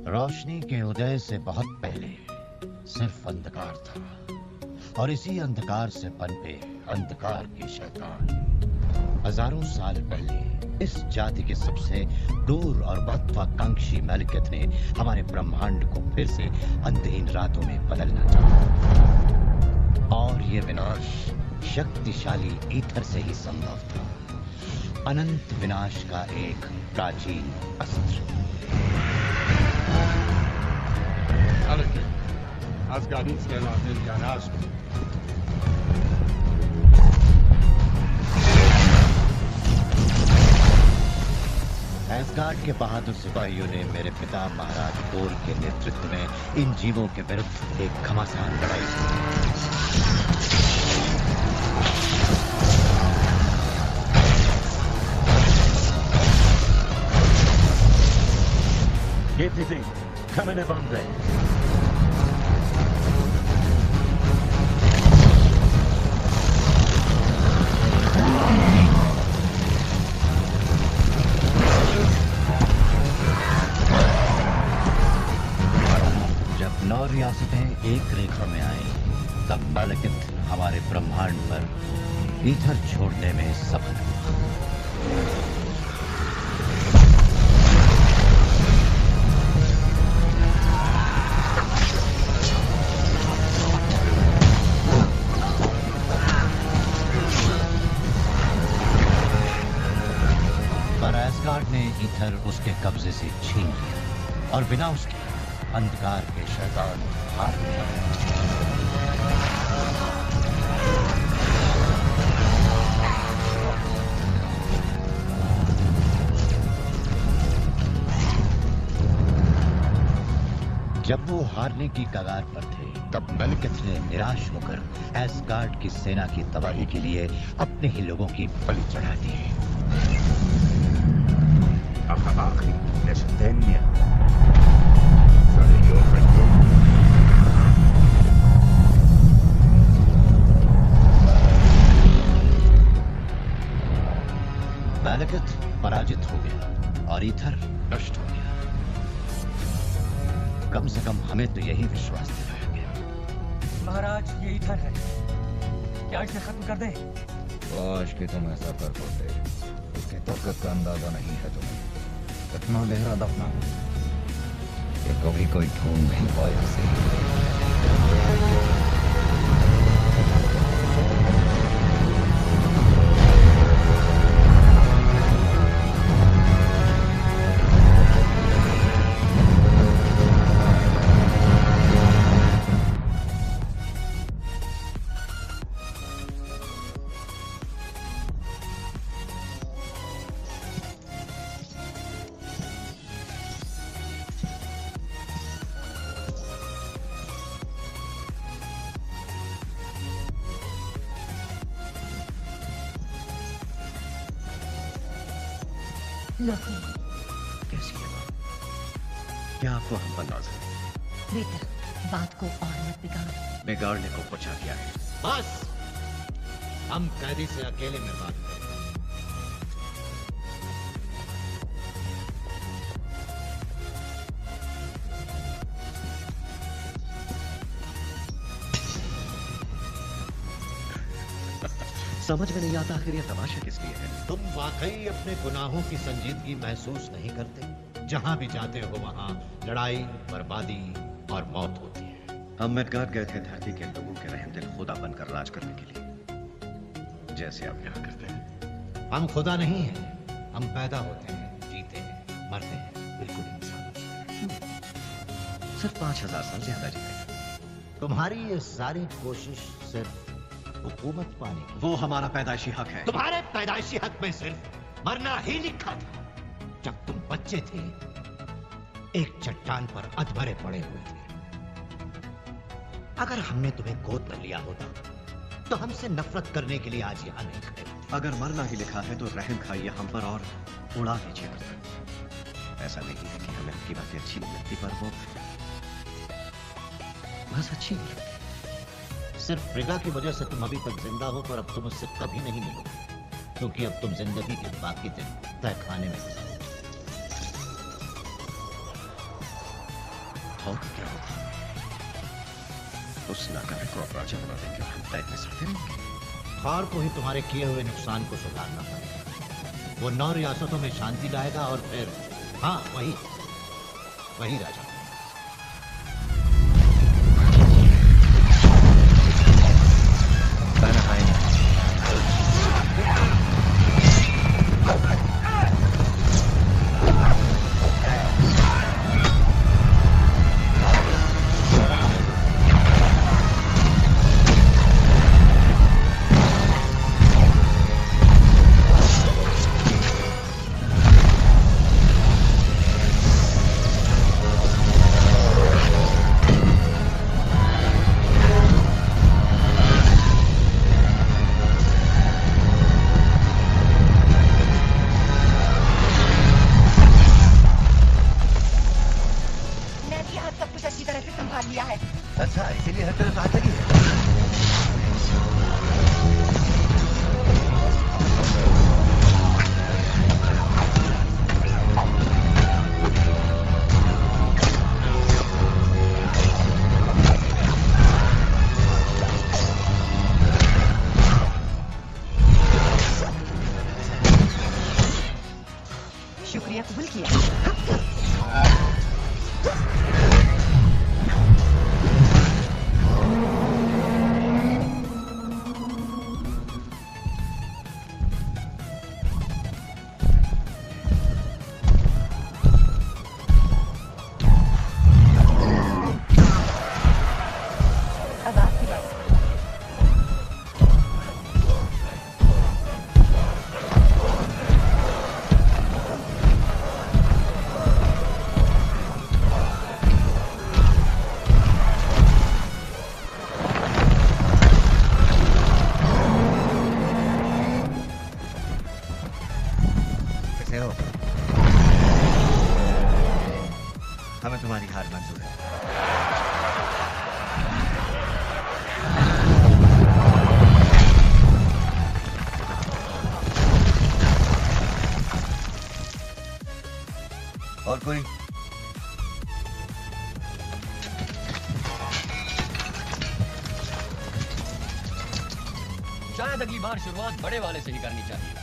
रोशनी के उदय से बहुत पहले सिर्फ अंधकार था और इसी अंधकार से पनपे अंधकार के शैतान। हजारों साल पहले इस जाति के सबसे क्रूर और महत्वाकांक्षी मैलिकत ने हमारे ब्रह्मांड को फिर से अंधहीन रातों में बदलना चाहा और ये विनाश शक्तिशाली ईथर से ही संभव था। अनंत विनाश का एक प्राचीन अस्त्र। Asgardians के नाम का राज। एसगार्ड के बहादुर सिपाहियों ने मेरे पिता महाराज थोर के नेतृत्व में इन जीवों के विरुद्ध एक घमासान लड़ाई Get the thing. Come in upon them. जब 9 रियासतें एक रेखा में आई तब मैलिकत हमारे ब्रह्मांड पर ईथर छोड़ने में सफल हुआ। एसगार्ड ने ईथर उसके कब्जे से छीन लिया और बिना उसके अंधकार के शैतान हार गया। जब वो हारने की कगार पर थे तब मैलिकत ने निराश होकर एसगार्ड की सेना की तबाही के लिए अपने ही लोगों की बलि चढ़ा दी। आखिरी नशतन्या मैलिकत पराजित हो गया और ईथर नष्ट हो गया। कम से कम हमें तो यही विश्वास दिलाया गया। महाराज ये ईथर है, क्या इसे खत्म कर दें? काश कि तुम ऐसा कर पाते। उसकी ताकत का अंदाजा नहीं है तुम्हें। इतना गहरा दफना कि कभी कोई ढूंढ नहीं पाया उसे। कैसी है बात? क्या आपको हम पर नाज़ है? बेटा, बात को और मत बिगाड़। बिगाड़ने को पूछा गया है। बस हम कैदी से अकेले में बात करें। समझ में नहीं आता आखिर ये तमाशा किस लिए है। तुम वाकई अपने गुनाहों की संजीदगी महसूस नहीं करते? जहां भी जाते हो वहां लड़ाई, बर्बादी और मौत होती है। हम मिडगार्ड गए थे धरती के लोगों के रहमदिल खुदा बनकर राज करने के लिए, जैसे आप यहाँ करते हैं। हम खुदा नहीं हैं, हम पैदा होते हैं, जीते हैं, मरते हैं, बिल्कुल इंसान। सिर्फ 5000 साल ज्यादा जीते। तुम्हारी ये सारी कोशिश सिर्फ हुकूमत पाने की। वो हमारा पैदाइशी हक है। तुम्हारे पैदाइशी हक में सिर्फ मरना ही लिखा था। जब तुम बच्चे थे एक चट्टान पर अधमरे पड़े हुए थे। अगर हमने तुम्हें गोद में लिया होता तो हमसे नफरत करने के लिए आज यहां नहीं खड़े होते। अगर मरना ही लिखा है तो रहम खाइए हम पर और उड़ा दीजिए पर। ऐसा नहीं है कि हमें आपकी बातें अच्छी नहीं लगती, पर वो बस अच्छी नहीं लगती। सिर्फ फ्रिगा की वजह से तुम अभी तक जिंदा हो, पर अब तुम उससे कभी नहीं मिलोगे, क्योंकि अब तुम जिंदगी के बाकी दिन तय खाने में गुजारोगे। खाओ तो क्या होगा? उस नाकारे को अब राजा बना देंगे और हम तय में सकते रहेंगे। खार को ही तुम्हारे किए हुए नुकसान को सुधारना पड़ेगा। वो 9 रियासतों में शांति लाएगा और फिर हाँ वही राजा। हमें तुम्हारी हार मंजूर है। और कोई? शायद अगली बार शुरुआत बड़े वाले से ही करनी चाहिए।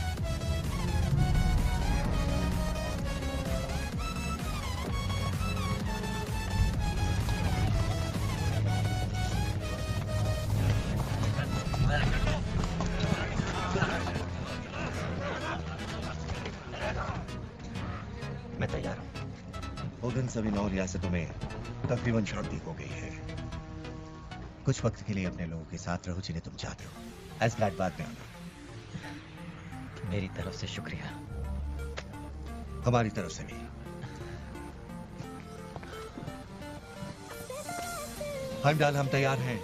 मैं तैयार हूं। ओगन सभी 9 रियासतों में तकरीबन शांति हो गई है। कुछ वक्त के लिए अपने लोगों के साथ रहो जिन्हें तुम चाहते हो। एस्गार्ड बाद में आना। मेरी तरफ से शुक्रिया। हमारी तरफ से भी। हेimdall, हम तैयार हैं।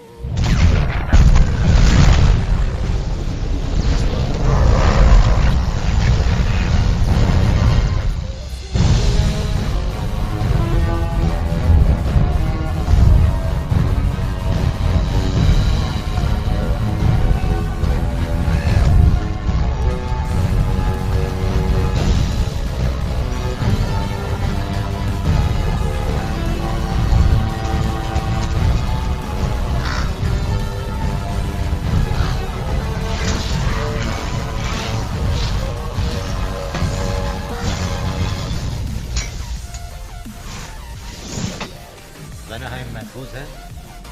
वेनाहाइम महफूज है?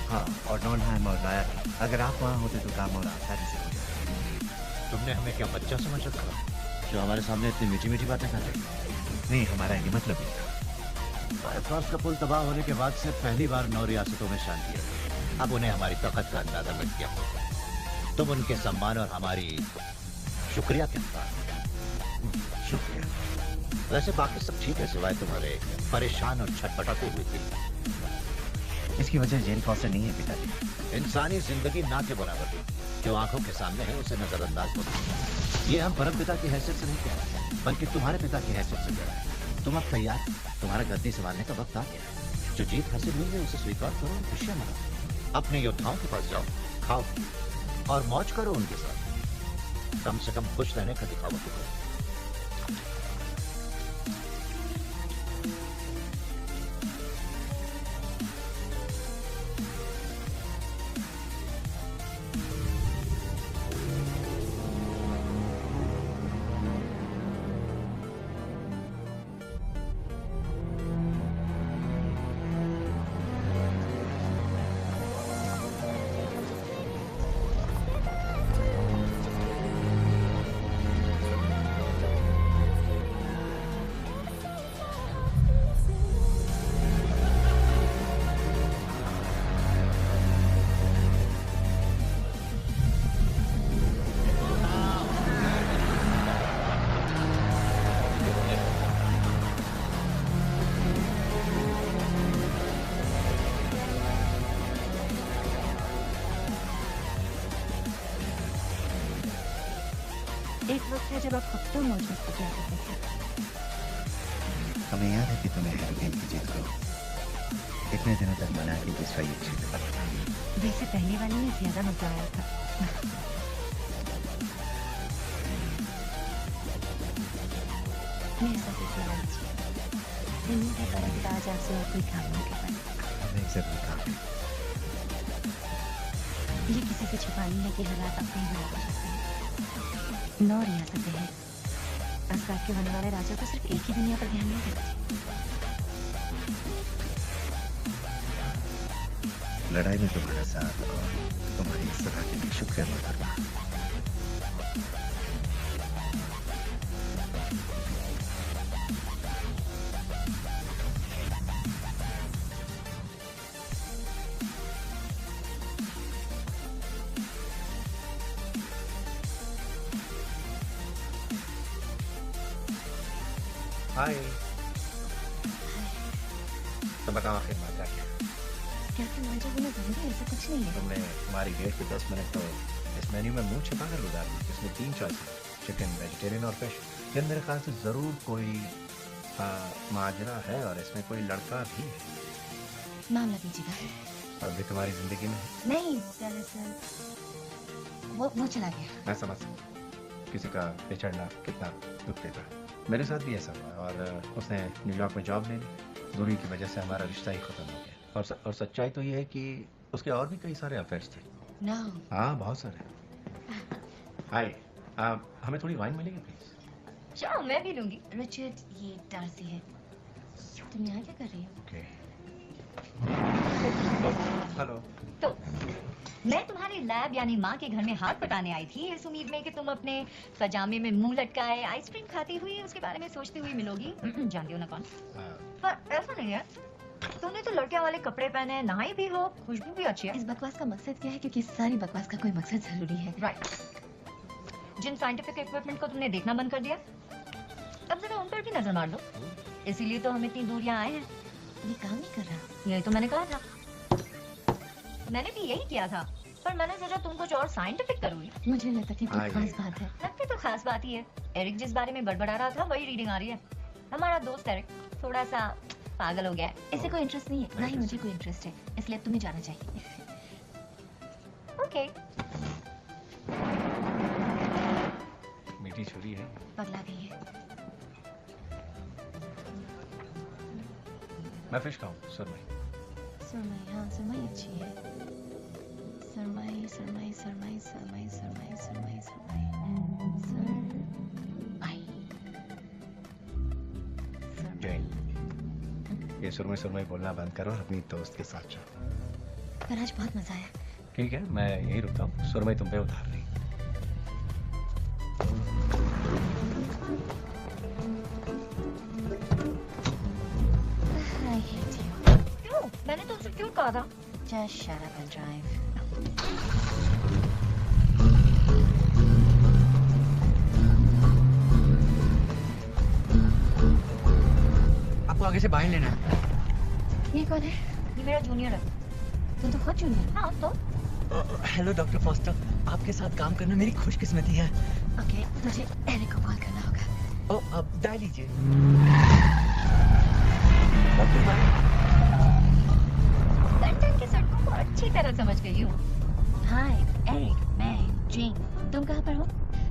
हाँ, और नॉनहाइम और लायर। अगर आप वहाँ होते तो काम और आसानी से हो जाता। तुमने हमें क्या बच्चा समझ रखा जो हमारे सामने इतनी मीठी मीठी बातें कर रही? नहीं, हमारा ये मतलब नहीं था। बायफॉस का पुल तबाह होने के बाद से पहली बार 9 रियासतों में शांति है। अब उन्हें हमारी ताकत का अंदाजा लग गया होगा। तुम उनके सम्मान और हमारी शुक्रिया कहता है। शुक्रिया। वैसे बाकी सब ठीक है सिवाय तुम्हारे परेशान और छटपटाते हुए दिल। इसकी वजह जेन फॉस्टर नहीं है पिताजी। इंसानी जिंदगी ना के बराबर है। जो आंखों के सामने है उसे नजरअंदाज होता है। ये हम परम पिता की हैसियत से नहीं कह रहे, बल्कि तुम्हारे पिता की हैसियत से कह रहे हैं। तुम अब तैयार, तुम्हारा गद्दी संभालने का वक्त आ गया। जो जीत हासिल हुई है उसे स्वीकार करो और खुशियां मनाओ। अपने योद्धाओं के पास जाओ, खाओ और मौज करो उनके साथ। कम से कम खुश रहने का दिखावा तो करो। वक्त है जब आप खुद तो मौज मस्ती किया करते थे। हमें याद है कि तुम्हें हरिकेन की जीत को इतने दिनों तक मना के दूसरा ये जीत था। वैसे पहले वाले में ज्यादा मजा आया था। मेरे साथ इसे लीजिए। उम्मीद है कि आज आपसे और कोई काम नहीं कर पाए। हमें जरूर काम है। ये किसी से छिपाने है कि हालात अपने ही बना सकते हैं। 9 रियासतें हैं। असगाद के होने वाले राजा को सिर्फ एक ही दुनिया पर ध्यान नहीं देना चाहिए। लड़ाई में तुम्हारा साथ और तुम्हारी सलाह के लिए शुक्रिया मोहतरमा। हाय। तो बताओ आखिर माजरा क्या? क्या करना चाहिए जरूरी ऐसा कुछ नहीं है। तुमने हमारी डेट के 10 मिनट तो इस मेन्यू में मुंह छिपा कर गुजार दी, जिसमें 3 चॉइस है, चिकन, वेजिटेरियन और फिश। फिर मेरे ख्याल से जरूर कोई माजरा है और इसमें कोई लड़का भी है। मामला दीजिएगा। और भी तुम्हारी जिंदगी में है? नहीं, दरअसल वो चला गया। मैं समझ सकता हूँ किसी का बिछड़ना कितना दुख देता है। मेरे साथ भी ऐसा हुआ और उसने न्यूयॉर्क में जॉब ले ली। दूरी की वजह से हमारा रिश्ता ही खत्म हो गया। और सच्चाई तो ये है कि उसके और भी कई सारे अफेयर्स थे। No. हाँ, बहुत सारे। हाय, हमें थोड़ी वाइन मिलेगी प्लीज? चलो मैं भी लूंगी। रिचर्ड, ये डार्सी है। तुम यहाँ क्या कर रही हो? ओके। हेलो। तो मैं तुम्हारी लैब यानी माँ के घर में हाथ बटाने आई थी इस उम्मीद में कि तुम अपने पजामे में मुंह लटकाए आइसक्रीम खाती हुई उसके बारे में सोचती हुई मिलोगी। जानती हो ना कौन? पर ऐसा नहीं है। तुमने तो लड़कियों वाले कपड़े पहने हैं, नहाई भी हो, खुशबू भी अच्छी है। इस बकवास का मकसद क्या है? क्योंकि सारी बकवास का कोई मकसद जरूरी है। राइट। जिन साइंटिफिक इक्विपमेंट को तुमने देखना बंद कर दिया, अब जरा उन पर भी नजर मार लो। इसीलिए तो हम इतनी दूरियां आए हैं। ये काम नहीं कर रहा। यही तो मैंने कहा था। मैंने भी यही किया था, पर मैंने सोचा तुम कुछ और साइंटिफिक करोगी। मुझे लगता है कि कोई खास बात है। लगती तो खास बात ही है। एरिक जिस बारे में बड़बड़ा रहा था वही रीडिंग आ रही है। हमारा दोस्त एरिक थोड़ा सा पागल हो गया है। इसे कोई इंटरेस्ट नहीं है, ना ही मुझे कोई इंटरेस्ट है, इसलिए तुम्हें जाना चाहिए। ओके। मीठी छुरी है। पगला गई है। मैं फिश खाऊं, सुरमई। सुरमई, हाँ सुरमई अच्छी है। सुरमई सुरमई सुरमई सुरमई सुरमई सुरमई सुरमई जैन, ये सुरमई बोलना बंद करो और अपनी दोस्त के साथ जाओ। पर आज बहुत मजा आया। ठीक है, मैं यही रुकता हूँ। सुरमई तुम पे उतार ली। I hate you. क्यों? मैंने तुमसे क्यों कहा था? Just shut up and drive. आपको आगे से बाहर लेना है। ये कौन है? ये मेरा जूनियर है। तुम तो खुद जूनियर। हाँ तो? हेलो डॉक्टर फॉस्टर, आपके साथ काम करना मेरी खुशकिस्मती है। ओके, मुझे एरिक को कॉल करना होगा। ओ, अब डायल लीजिए। लंदन की सड़कों को अच्छी तरह समझ गई हूँ। हाय एरिक, मैं जेन। तुम कहाँ पर हो?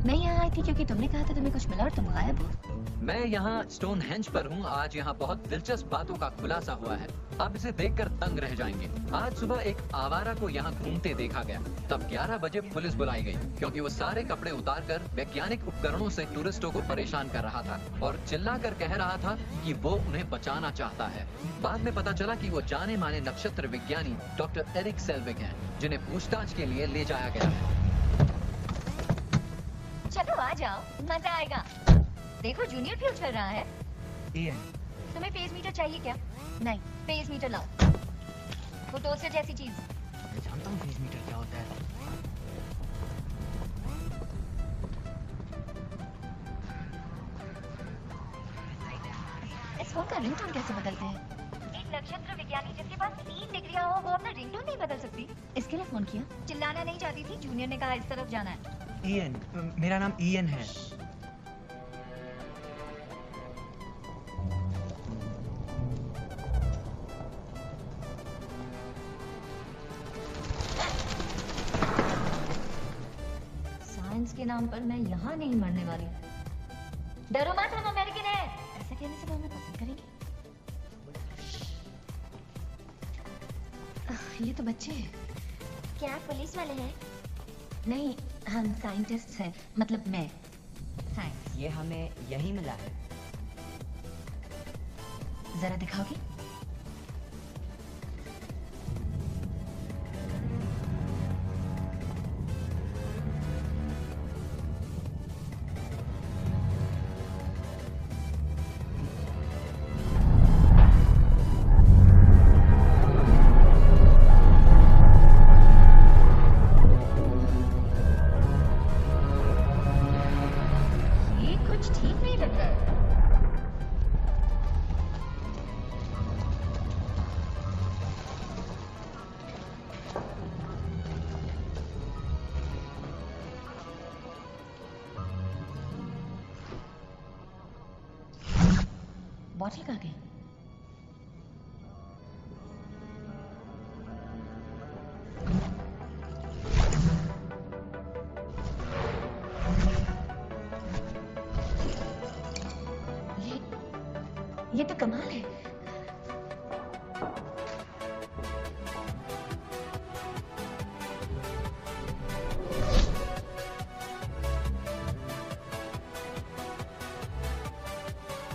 मैं यहाँ आई थी क्योंकि तुमने कहा था तुम्हें कुछ मिला और तुम गायब हो। मैं यहाँ स्टोनहेंज पर हूँ। आज यहाँ बहुत दिलचस्प बातों का खुलासा हुआ है। आप इसे देखकर दंग रह जाएंगे। आज सुबह एक आवारा को यहाँ घूमते देखा गया। तब 11 बजे पुलिस बुलाई गई क्योंकि वो सारे कपड़े उतारकर वैज्ञानिक उपकरणों से टूरिस्टों को परेशान कर रहा था और चिल्लाकर कह रहा था कि वो उन्हें बचाना चाहता है। बाद में पता चला कि वो जाने माने नक्षत्र विज्ञानी डॉक्टर एरिक सेल्विग हैं, जिन्हें पूछताछ के लिए ले जाया गया है। चलो आ जाओ, मजा आएगा। देखो जूनियर भी उछल रहा है। तुम्हें पेस मीटर चाहिए क्या? नहीं। पेस मीटर लाओ। वो टोस्टर जैसी चीज। मैं जानता हूँ फेज मीटर क्या होता है। इस फोन का रिंगटोन कैसे बदलते हैं? एक नक्षत्र विज्ञानी जिसके पास 3 डिग्रियां हो वो अपना रिंगटोन नहीं बदल सकती। इसके लिए फोन किया? चिल्लाना नहीं चाहती थी, जूनियर ने कहा इस तरफ जाना है। ईएन, मेरा नाम ईएन है। के नाम पर मैं यहाँ नहीं मरने वाली। डरो मत, हम अमेरिकन हैं। ऐसा कहने से वो हमें पसंद करेंगे। ये तो बच्चे हैं। क्या आप पुलिस वाले हैं? नहीं, हम साइंटिस्ट हैं, मतलब मैं। थैंक्स। ये हमें यही मिला है। जरा दिखाओगी? बॉटल कहाँ गई? ये तो कमाल है।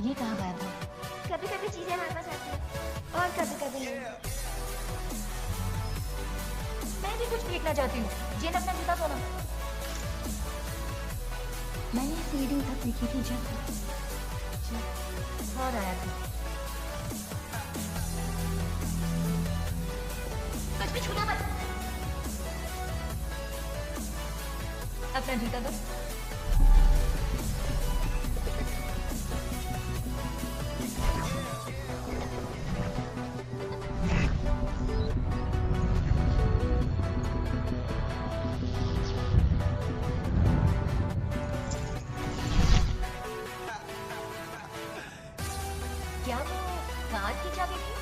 ये कहाँ गायब हुआ? कभी कभी चीजें हमारे पास आती हैं और कभी कभी नहीं। मैं भी कुछ देखना चाहती हूँ। जेन अपना जूता खोलो। मैंने ये सीडी तब देखी थी जब और आया था। कुछ भी छूना मत। अपना जूता दो। क्या वो कार की चाबी थी?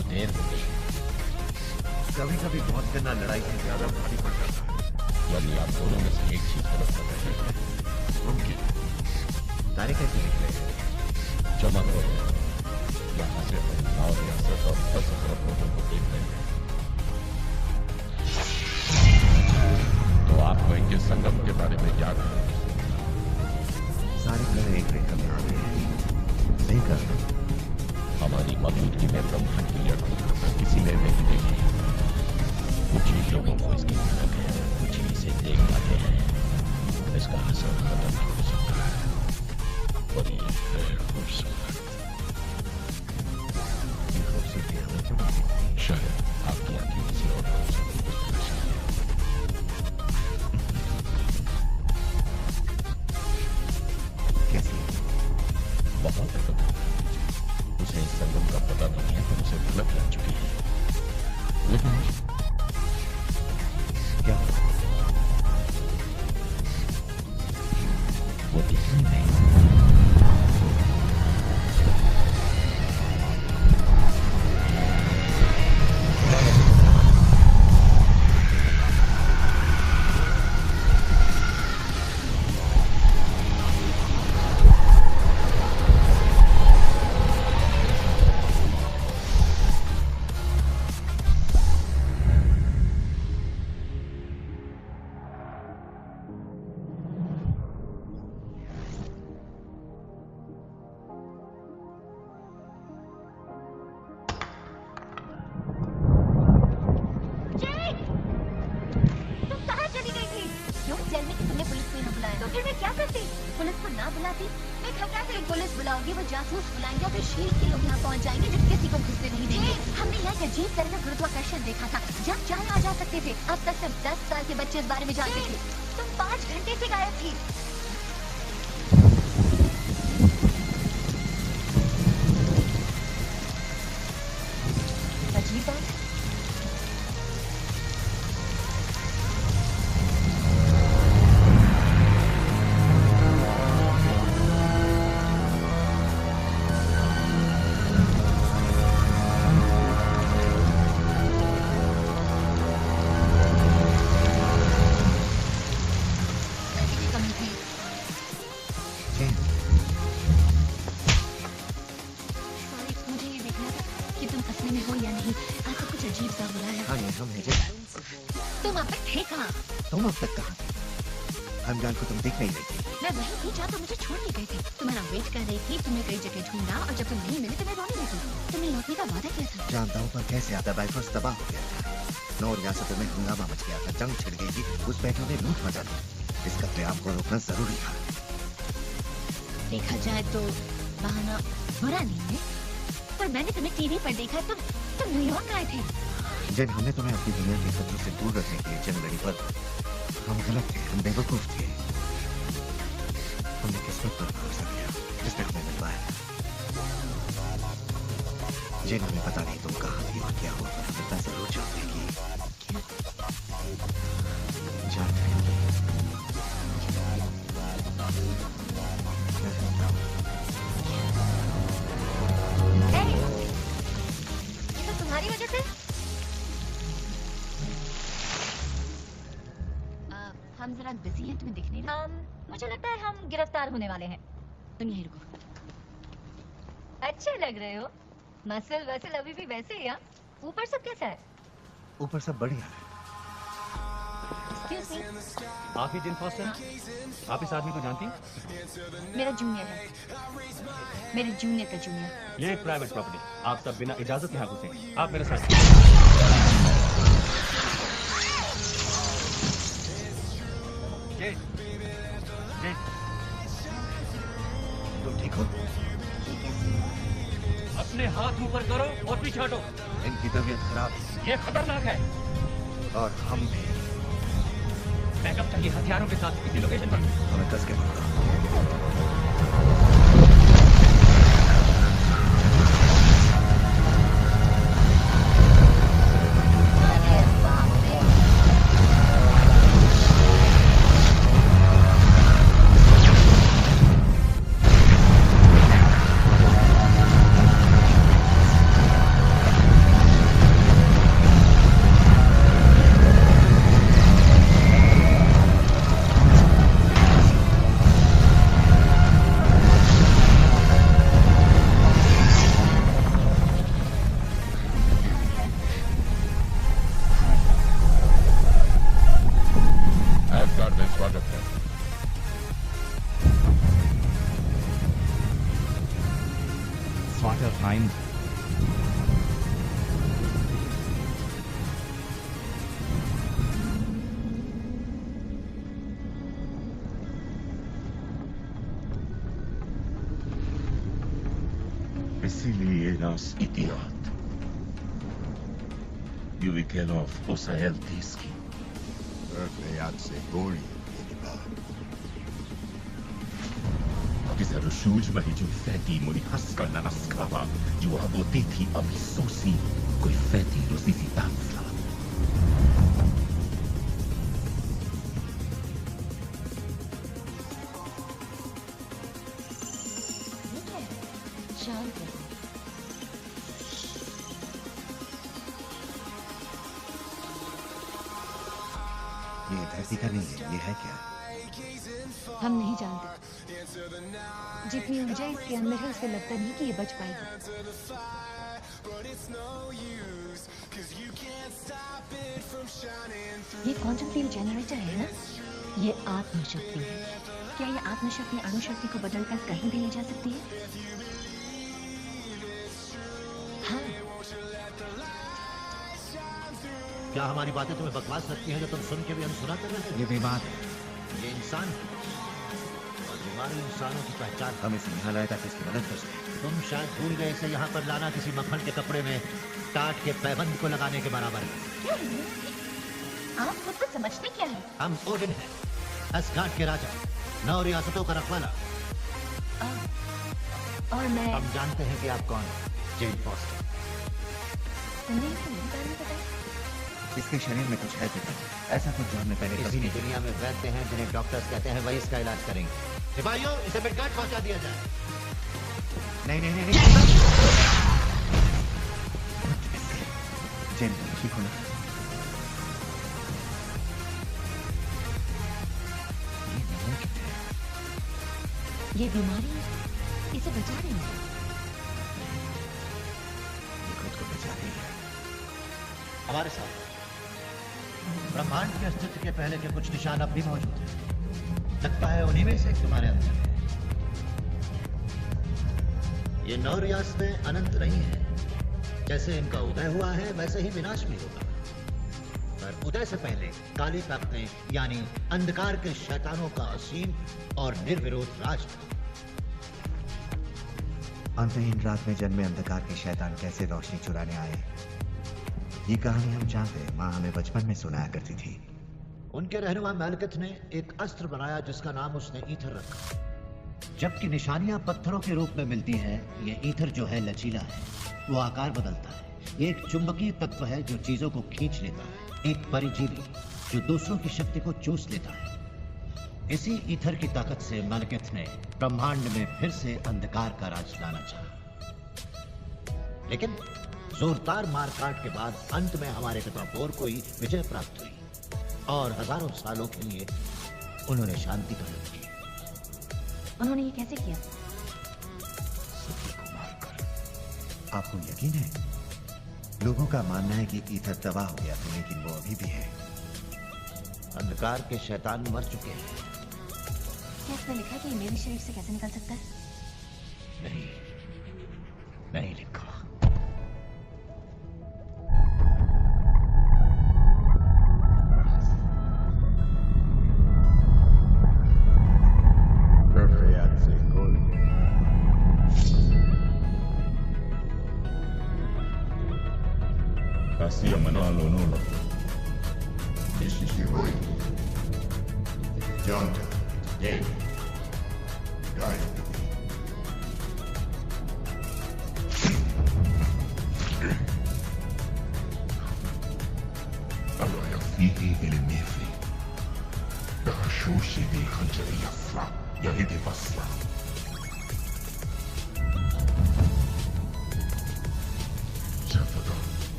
तो देर हो गई। कभी कभी बहुत करना लड़ाई से ज्यादा भारी पड़ जाता है। यदि आप दोनों में से एक चीज गलत कर रहे हैं, मुमकिन। तारे कैसे निकले? चमक हो गया। यहाँ से हम 9 रियासत और 10 अरब लोगों को देख रहे हैं। तो आपको इनके संगम के बारे में क्या कहना है? सारे ग्रह एक रेखा में आते हैं। सही कहा। हमारी मौजूदगी में ब्रह्मांड की लड़कों किसी में नहीं देखी। कुछ ही लोगों को इसकी भनक है, कुछ ही इसे देख पाते हैं। इसका असर खतरनाक हो सकता है और ये है खूबसूरत। ये खूबसूरती हमें क्यों नहीं दिखती? शायद आपकी आंखें किसी और खूबसूरती को तलाश रही हैं। कैसी? बहुत खतरनाक। उसे इस संगम का पता नहीं है, पर उसे भनक लग चुकी है। लेकिन क्या? वो दिख नहीं रही। हमजान को तुम दिख नहीं रही थी। मैं वही थी जहाँ तुम मुझे छोड़ के गए थे। तुम्हारा वेट कर रही थी, तुम्हें कई जगह ढूंढा और जब तुम नहीं मिले तो मैं रोने लगी। तुमने लौटने का वादा किया था। जानता हूँ, पर कैसे आता बाइफर्स तबाह हो गया था। 9 रियासतों में हंगामा मच गया था, जंग छिड़ गई थी, उस बैठों ने लूट मचा दी। इस कत्ले आम को रोकना जरूरी था। देखा जाए तो बहाना बुरा नहीं है, पर मैंने तुम्हें टीवी पर देखा। तुम न्यूयॉर्क आए थे। जिन हमने तुम्हें अपनी दुनिया के खतरों से दूर रखने के लिए जंग लड़ी, पर हम गलत थे, हम बेवकूफ थे। हमने किस्मत पर भरोसा किया, जिसने हमें मिलवाया। जिन हमें पता नहीं तुम कहाँ थी और क्या हुआ, पर हमें इतना जरूर जानते कि जानते हैं। ये तो तुम्हारी वजह से। हम जरा बिजी हैं, तुम्हें दिख नहीं रहा। मुझे लगता है हम गिरफ्तार होने वाले हैं। तुम यहीं रुको। अच्छे लग रहे हो। मसल वसल अभी भी वैसे ही। ऊपर सब कैसा है? ऊपर सब बढ़िया है। Excuse me, आप ही जिन फॉस्टर? आप इस आदमी को जानती हैं? मेरा जूनियर है, मेरे जूनियर का जूनियर। ये एक प्राइवेट प्रॉपर्टी, आप सब बिना इजाजत यहाँ घुसे। आप मेरे साथ। तुम ठीक हो? अपने हाथ ऊपर करो और पीछे हटो। इनकी तबीयत खराब है ये खतरनाक है। और हम भी। बैकअप चाहिए हथियारों के साथ किसी लोकेशन पर। हमें कस के पकड़ो। Vater Heim. Silinas idiot. Yuvikelov Osaeltiski. Kizarushuj mahiju feti muni haska na naskava. Juabo teti abisosi koi feti rosisi tanfla. शांत रहो। ये धरती का नहीं है, ये है क्या? हम नहीं जानते। जितनी ऊर्जा इसके अंदर है उसे लगता नहीं कि ये बच पाएगी। ये क्वांटम फील्ड जनरेटर है ना? ये आत्मशक्ति है। क्या ये आत्मशक्ति अणुशक्ति को बदलकर कहीं भी ले जा सकती है? हाँ। क्या हमारी बातें तुम्हें बकवास लगती हैं जो तुम सुन के भी अनसुना कर रहे हो? ये विवाद है। ये इंसान है और बीमारी इंसानों की पहचान। हम इसे यहाँ लाए ताकि इसकी मदद कर सकें। तुम शायद भूल गए इसे यहाँ पर लाना किसी मक्खन के कपड़े में टाट के पैबंद को लगाने के बराबर है। आप खुद को समझते क्या है? हम ओडिन हैं, असगार्ड के राजा, 9 रियासतों का रखवाला। और मैं हम जानते हैं कि आप कौन हैं, जेन फॉस्टर। तुमने इसे मेरे बारे में बताया? इसके शरीर में कुछ है पिता। ऐसा कुछ जो हमने पहले कभी इस नहीं दुनिया में वैद्य हैं जिन्हें डॉक्टर्स कहते हैं, वही इसका इलाज करेंगे। सिपाहियों, इसे मिडगार्ड पहुंचा दिया जाए। नहीं नहीं नहीं जेन, ठीक हो ना? ये बीमारी इसे बचा रही है। ये खुद को बचा रही है। हमारे साथ ब्रह्मांड के अस्तित्व के पहले के कुछ निशान अब भी मौजूद हैं। लगता है उन्हीं में से एक तुम्हारे अंदर है। ये 9 रियासतें अनंत नहीं है। जैसे इनका उदय हुआ है वैसे ही विनाश भी होगा। पर उदय से पहले काली ताकतें यानी अंधकार के शैतानों का असीम और निर्विरोध राज था। अंतहीन रात में जन्मे अंधकार के शैतान कैसे रोशनी चुराने आए, ये कहानी हम जानते हैं। माँ हमें बचपन में सुनाया करती थी। उनके रहनुमा मैलकिथ ने एक अस्त्र बनाया जिसका नाम उसने ईथर रखा। जबकि निशानियां पत्थरों के रूप में मिलती है, ये ईथर जो है लचीला है, वो आकार बदलता है। ये एक चुंबकीय तत्व है जो चीजों को खींच लेता है, एक परिजीवी जो दूसरों की शक्ति को चूस लेता है। इसी ईथर की ताकत से मैलकिथ ने ब्रह्मांड में फिर से अंधकार का राज लाना चाहा। लेकिन जोरदार मारकाट के बाद अंत में हमारे पिता बोर को ही विजय प्राप्त हुई और हजारों सालों के लिए उन्होंने शांति कायम की। उन्होंने ये कैसे किया? आपको यकीन है? लोगों का मानना है कि ईथर तबाह हो गया था, लेकिन वो अभी भी है। अंधकार के शैतान मर चुके हैं। क्या इसमें लिखा है कि ये मेरे शरीर से कैसे निकल सकता है? नहीं, नहीं लिखा। Cassia Manalo Nolo. This is your way. Jonta, dead. Died. Allora, figli e le mie figlie. Da Shoshi di Kanjaria Fra, Yahidi Basra.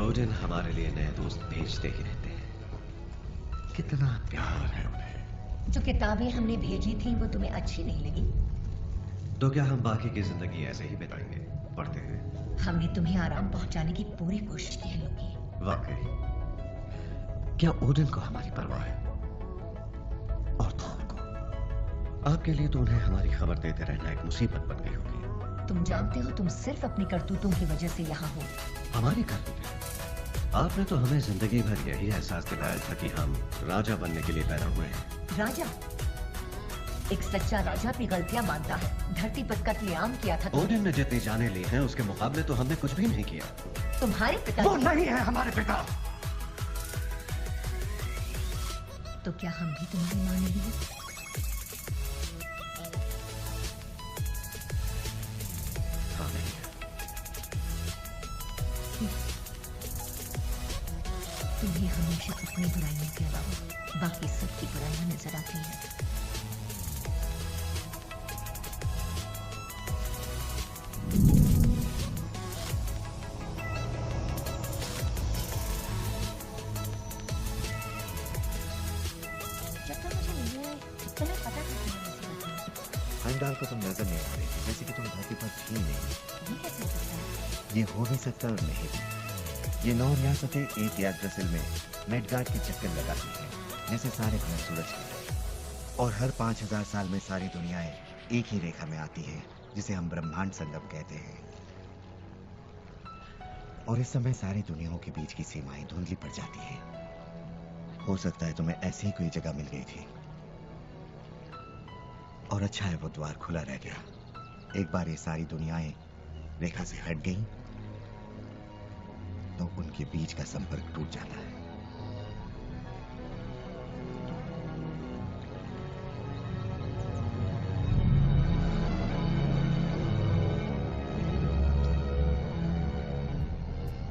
Odin हमारे लिए नए दोस्त भेजते ही रहते हैं। कितना प्यार है उन्हें। जो किताबें हमने भेजी थी वो तुम्हें अच्छी नहीं लगी? तो क्या हम बाकी की जिंदगी ऐसे ही बिताएंगे पढ़ते हुए? हमने तुम्हें आराम पहुंचाने की पूरी कोशिश की है लोकी। वाकई क्या ओडिन को हमारी परवाह है? और थॉर को? आपके लिए तो उन्हें हमारी खबर देते रहना एक मुसीबत बन गई होगी। तुम जानते हो तुम सिर्फ अपनी करतूतों की वजह से यहाँ हो। हमारी करतूतें? आपने तो हमें जिंदगी भर यही एहसास दिलाया था कि हम राजा बनने के लिए पैदा हुए हैं। राजा? एक सच्चा राजा अपनी गलतियां मानता है। धरती पर कत्लेआम किया था। ओडिन ने जितनी जाने ली हैं उसके मुकाबले तो हमने कुछ भी नहीं किया। तुम्हारे पिता वो नहीं है हमारे पिता। तो क्या हम भी तुम्हारी माँ नहीं है? हाँ नहीं। तुम्हें हमेशा अपनी बुराइयों के अलावा बाकी सबकी बुराइयां नजर आती हैं। हेimdall को तुम नजर नहीं आ रही थी, जैसे कि तुम धरती पर थी नहीं। ये कैसे हो सकता है? ये हो भी सकता और नहीं भी। ये 9 रियासतें एक याग्रसिल में मेडगार्ड के चक्कर लगाती हैं, जैसे सारे ग्रह सूरज के। और हर 5000 साल में सारी दुनियाएं एक ही रेखा में आती हैं, जिसे हम ब्रह्मांड संगम कहते हैं। और इस समय सारी दुनियाओं के बीच की सीमाएं धुंधली पड़ जाती हैं। हो सकता है तुम्हें ऐसी ही कोई जगह मिल गई थी, और अच्छा है वो द्वार खुला रह गया। एक बार ये सारी दुनियाएं रेखा से हट गईं, तो उनके बीच का संपर्क टूट जाता है।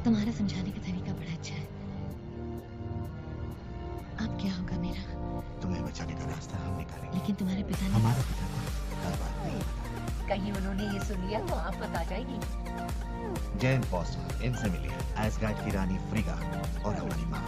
तुम्हारा समझाने का तरीका बड़ा अच्छा है। अब क्या होगा मेरा? तुम्हें बचाने का रास्ता हम निकालेंगे। लेकिन तुम्हारे पिता ने... हमारा पिता को हर बात नहीं पता। कहीं उन्होंने ये सुन लिया तो आफत आ जाएगी। जैन फॉस्टर, इनसे मिलिए। एसगार्ड की रानी फ्रिगा और हमारी माँ।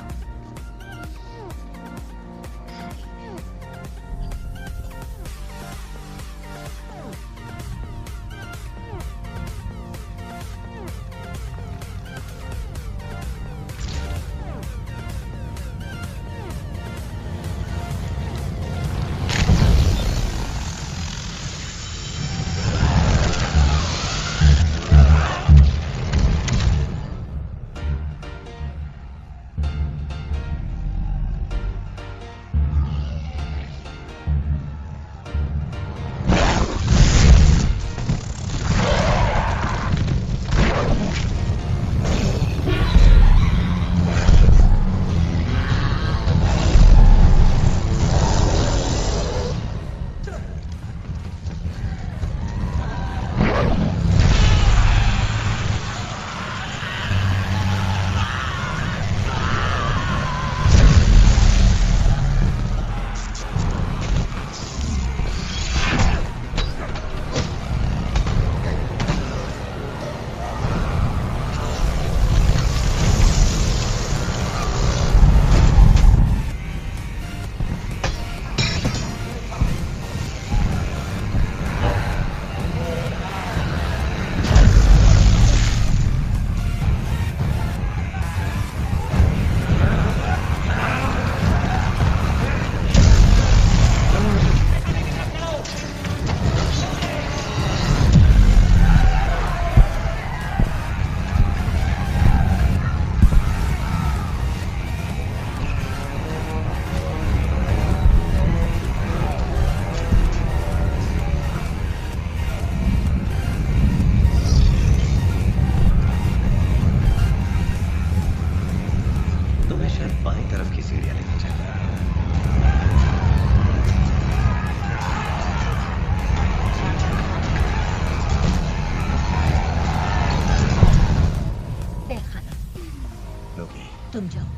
तुम जाओ,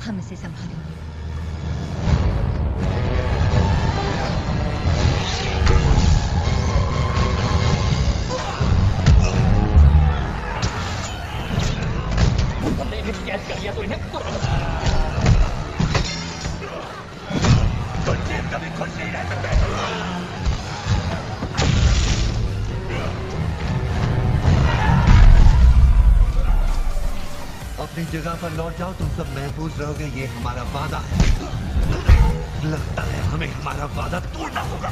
हम इसे संभालेंगे। Let इन्हें कैद कर लिया तो इन्हें कभी खुश नहीं रह सकते। अपनी जगह पर लौट जाओ, तुम सब महफूज रहोगे, ये हमारा वादा है। लगता है हमें हमारा वादा तोड़ना होगा।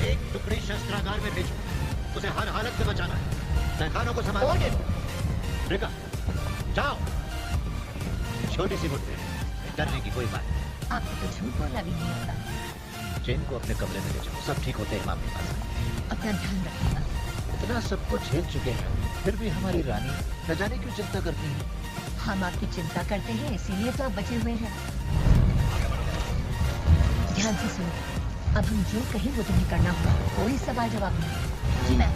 एक टुकड़ी शस्त्रागार में भेजो, उसे हर हालत में बचाना है। तहखानों को संभालो। रिका, जाओ। छोटी सी मुट्ठी, डरने की कोई बात नहीं। आपको तो झूठ बोलना भी नहीं होता। चेन को अपने कमरे में ले जाओ, सब ठीक होते हैं मामले पास। अपना ध्यान रखिएगा। इतना सब कुछ झेल चुके हैं, फिर भी हमारी रानी न जाने क्यों चिंता करती है। हम आपकी चिंता करते हैं, इसीलिए तो आप बचे हुए हैं। ध्यान से सुनो, अब हम जो कहें वो तुम्हें करना होगा, कोई सवाल जवाब नहीं। जी मैम।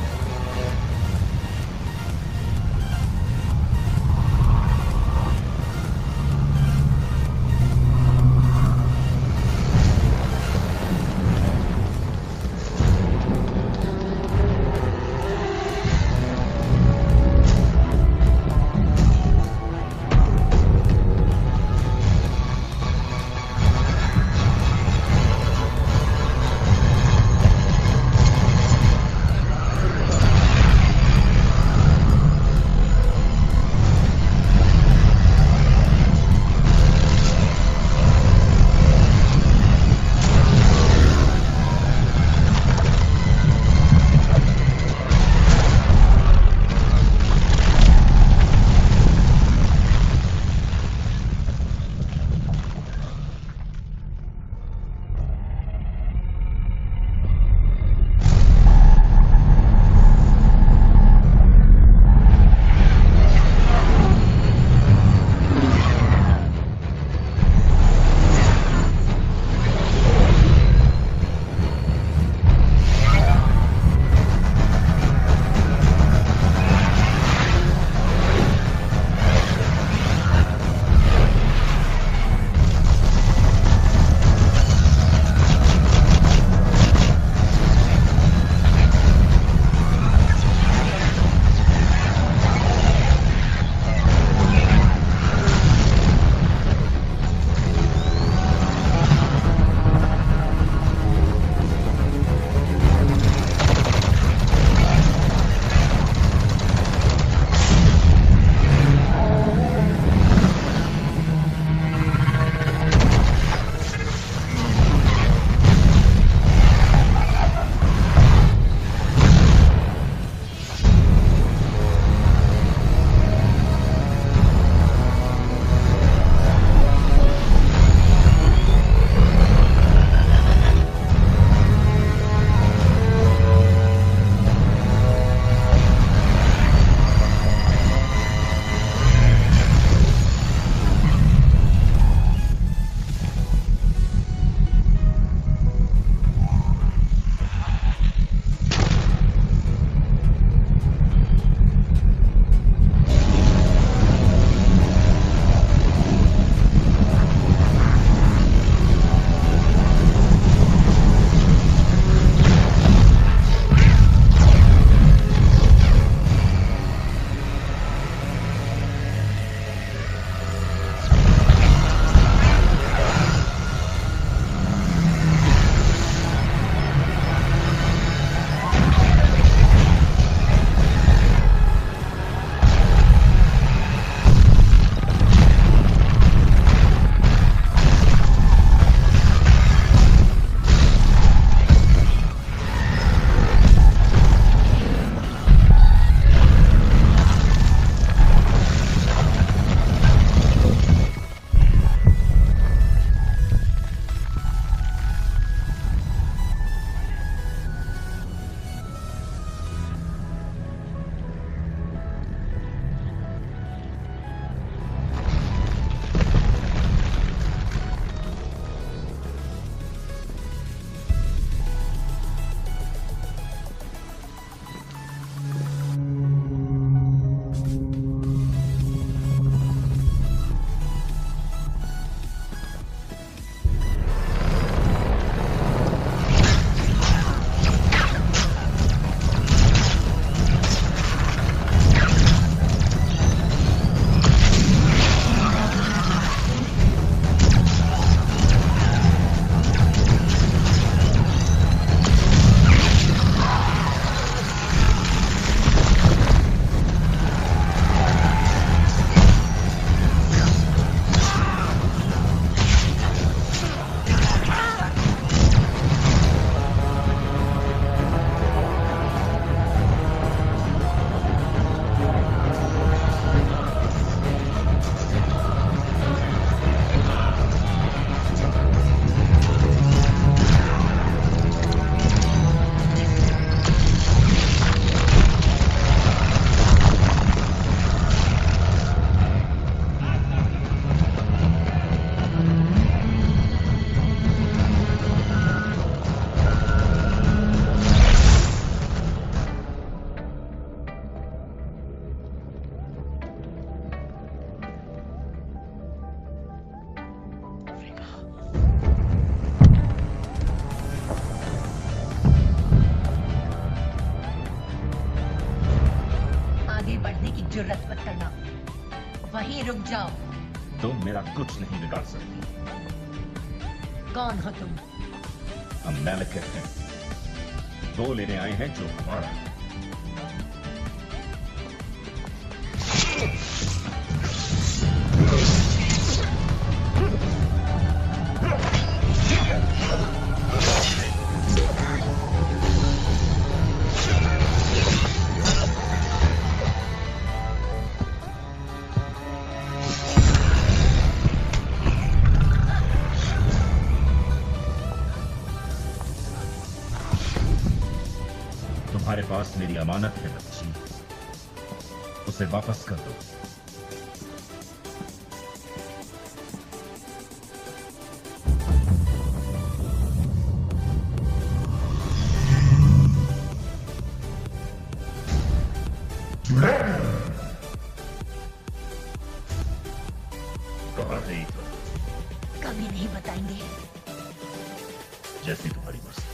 यहीं रुक जाओ। तुम मेरा कुछ नहीं बिगाड़ सकती। कौन हो तुम? हम मैलिकत हैं, वो लेने आए हैं जो हमारा है। तुम्हारे पास मेरी अमानत है बच्ची, उसे वापस कर दो। कहाँ गई तुम? कभी नहीं बताएंगे। जैसी तुम्हारी मर्जी।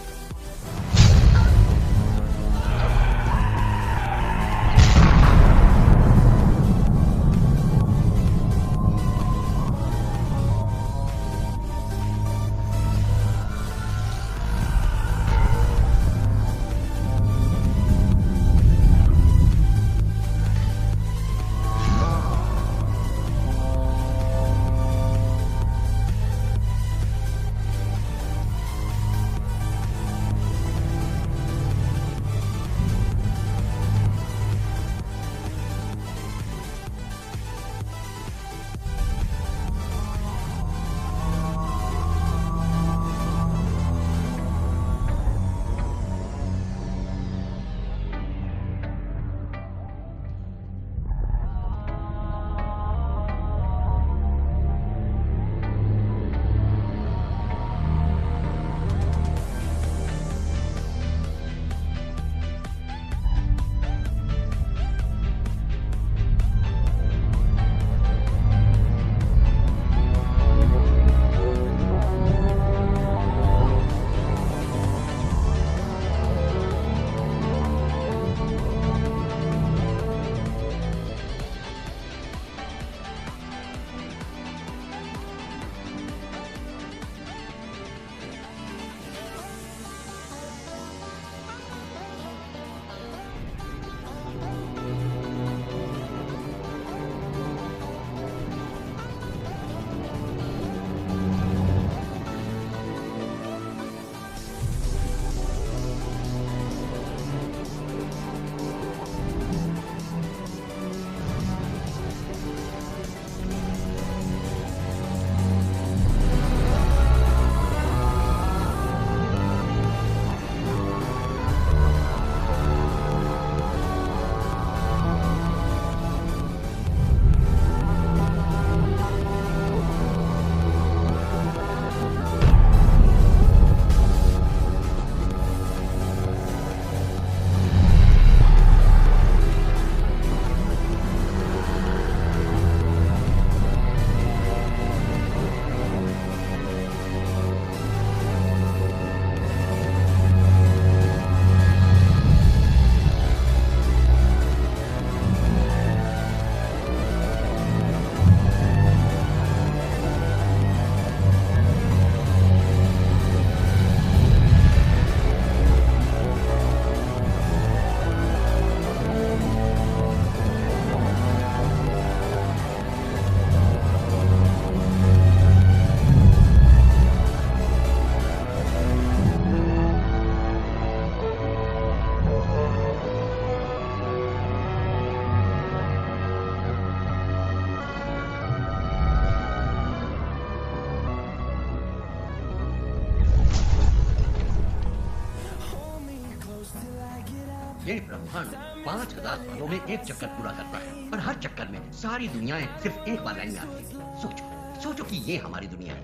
ये ब्रह्मांड 5000 सालों में एक चक्कर पूरा करता है और हर चक्कर में सारी दुनियाएं सिर्फ एक बार लाइन में आती है। सोचो सोचो कि ये हमारी दुनिया है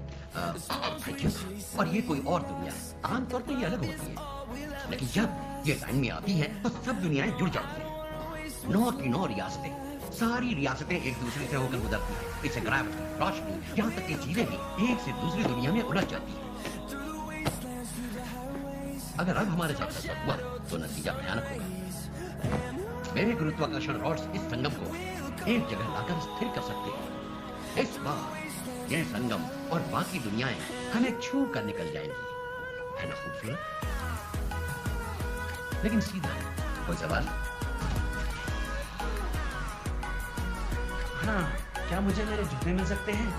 और ये कोई और दुनिया है। आमतौर पर ये अलग होती है, लेकिन जब ये लाइन में आती है तो सब दुनियाएं जुड़ जाती हैं। 9 की 9 रियासतें, सारी रियासतें एक दूसरे से होकर गुजरती हैं। इससे ग्रेविटी, रोशनी, यहाँ तक कि चीजें भी एक से दूसरी दुनिया में उलझ जाती हैं। अगर अब हमारे साथ ऐसा हुआ तो नतीजा भयानक होगा। मेरे गुरुत्वाकर्षण रॉड्स इस संगम को एक जगह लाकर स्थिर कर सकते हैं। इस बार यह संगम और बाकी दुनियाएं हमें छू कर निकल जाएंगी, है ना खूबसूरत? लेकिन सीधा कोई सवाल? हाँ, क्या मुझे मेरे जूते मिल सकते हैं?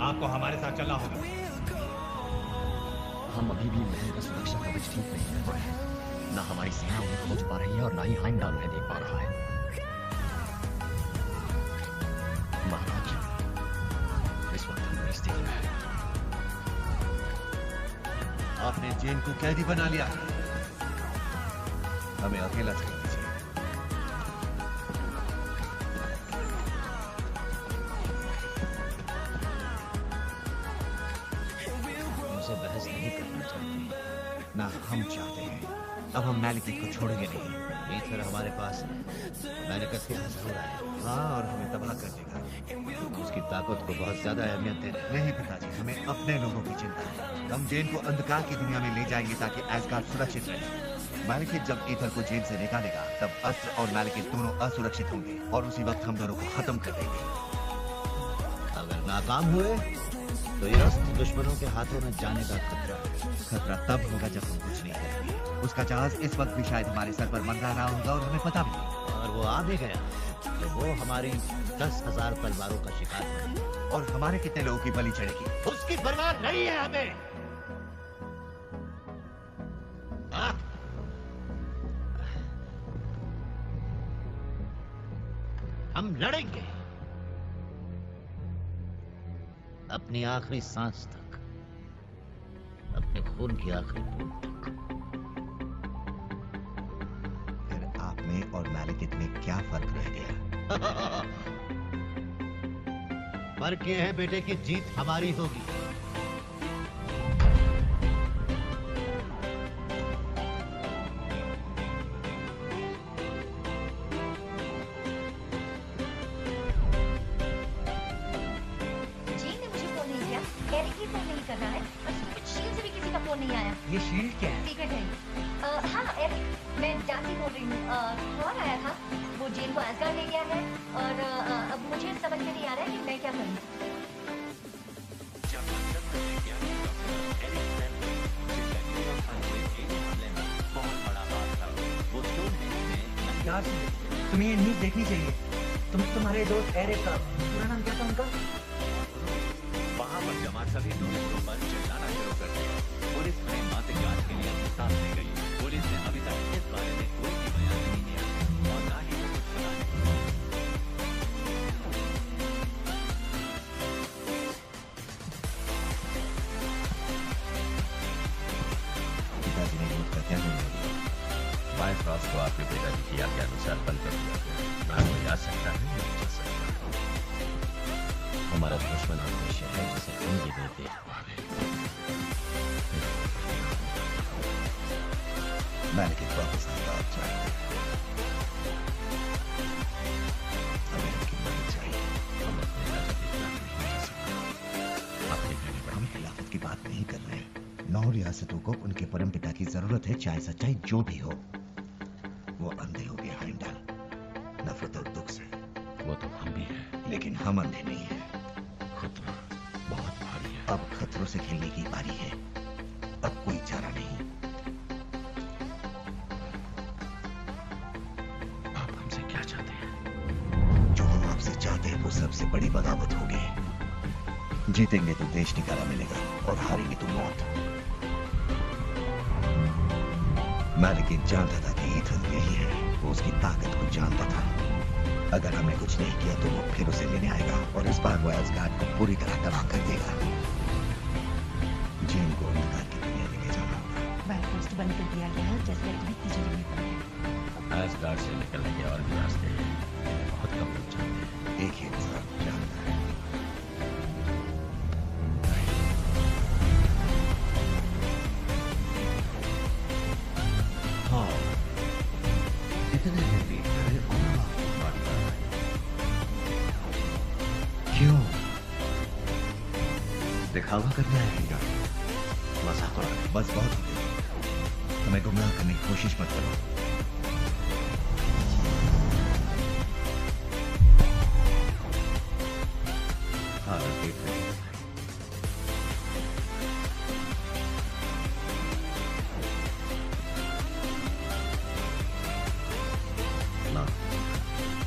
आपको हमारे साथ चलना होगा। हम अभी भी महल का सुरक्षा कवच ठीक नहीं कर पाए हैं। ना हमारी सेना उन्हें खोज पा रही है और ना ही हाइमडाल उन्हें देख पा रहा है। महाराज, इस वक्त हमारी स्थिति में है। आपने जेन को कैदी बना लिया, हमें अकेला छोड़ दीजिए। बहस नहीं करना चाहते, ना हम चाहते हैं। अब हम मैलिकत को छोड़ेंगे नहीं। ईथर हमारे पास है, मैलिकत के हाथ हो रहा है। हाँ, और हमें तबाह कर देगा। उसकी ताकत को बहुत ज्यादा अहमियत दे रहे हैं। नहीं पिताजी, हमें अपने लोगों की चिंता है। हम जेन को अंधकार की दुनिया में ले जाएंगे ताकि एस्गार्ड सुरक्षित रहे। मैलिकत जब ईथर को जेन से निकालेगा तब अस्त्र और मैलिकत दोनों असुरक्षित होंगे और उसी वक्त हम दोनों को खत्म कर देंगे। अगर नाकाम हुए तो ये अस्त्र दुश्मनों के हाथों में जाने का खतरा है। खतरा तब होगा जब हम कुछ नहीं करेंगे। उसका जहाज इस वक्त भी शायद हमारे सर पर मंडरा रहा होगा और हमें पता भी नहीं। और वो आ भी गया तो वो हमारी 10,000 तलवारों का शिकार बनेगा। और हमारे कितने लोगों की बलि चढ़ेगी उसकी परवाह नहीं है हमें। हम लड़ेंगे अपनी आखिरी सांस तक, अपने खून की आखिरी बूंद तक। फिर आप में और मैलिकत में क्या फर्क रह गया? फर्क यह है बेटे कि जीत हमारी होगी। ये शील्ड क्या है? सीक्रेट है। हाँ एरिक, मैं जानती बोल रही हूँ। कौन आया था? वो जेन को एस्गार्ड ले गया है और अब मुझे समझ में नहीं आ रहा है कि मैं क्या करूँ। यार तुम्हें ये न्यूज़ देखनी चाहिए। तुम्हारे दोस्त एरिक का पूरा नाम क्या था उनका? वहाँ पर जमा सभी दोस्तों पर चिल्लाना शुरू कर दिया। पुलिस ने माते जांच के लिए अपने साथ ले गई। पुलिस ने अभी तक इस बारे में कोई भी बयान नहीं दिया और ना ही कुछ पता नहीं। पिताजी ने यूथ का क्या निर्णय? बायक्रॉस को आपके पिताजी की आज्ञा के अनुसार बंद कर दिया गया। ना कोई आ सकता है ना जा सकता। हमारा दुश्मन हमेशा है जिसे हम भी नहीं देख पा रहे। मैलिकत वापस आएगा और चाहिए। हमें उनकी मदद चाहिए। हम अपने राजा के खिलाफ नहीं जा सकते। अपने घर हम खिलाफत की बात नहीं कर रहे। 9 रियासतों को उनके परम पिता की जरूरत है, चाहे सच्चाई जो भी हो। वो अंधे हो गए हाइमडाल, नफरत और दुख से। वो तो हम भी हैं, लेकिन हम अंधे नहीं हैं। खतरा बहुत भारी है। अब खतरों से खेलने की बारी है। अब कोई चारा नहीं। आप हमसे क्या चाहते हैं? जो हम आपसे चाहते हैं वो सबसे बड़ी बगावत होगी। जीतेंगे तो देश निकाला मिलेगा और हारेंगे तो मौत। मैं लेकिन जानता था कि ईथन यही है। वो उसकी ताकत को जानता था। अगर हमने कुछ नहीं किया तो वो फिर उसे लेने आएगा और इस बार वो एस्गार्ड को पूरी तरह तबाह कर देगा। जीन को अंधकार की दुनिया में ले जाना होगा। पोस्ट बंद कर दिया गया है, जैसे तिजोरी में पड़ा है। एस्गार्ड से निकलने के और भी रास्ते हैं, बहुत कम लोग जानते हैं। एक ही इंसान जानता है। हाँ, इतने में भी अरे क्यों दिखावा करने आएगा? मजाक उड़ा रहे। बस बहुत हो गया। हमें गुमराह करने की कोशिश मत करो। हाँ, देख रहे हैं।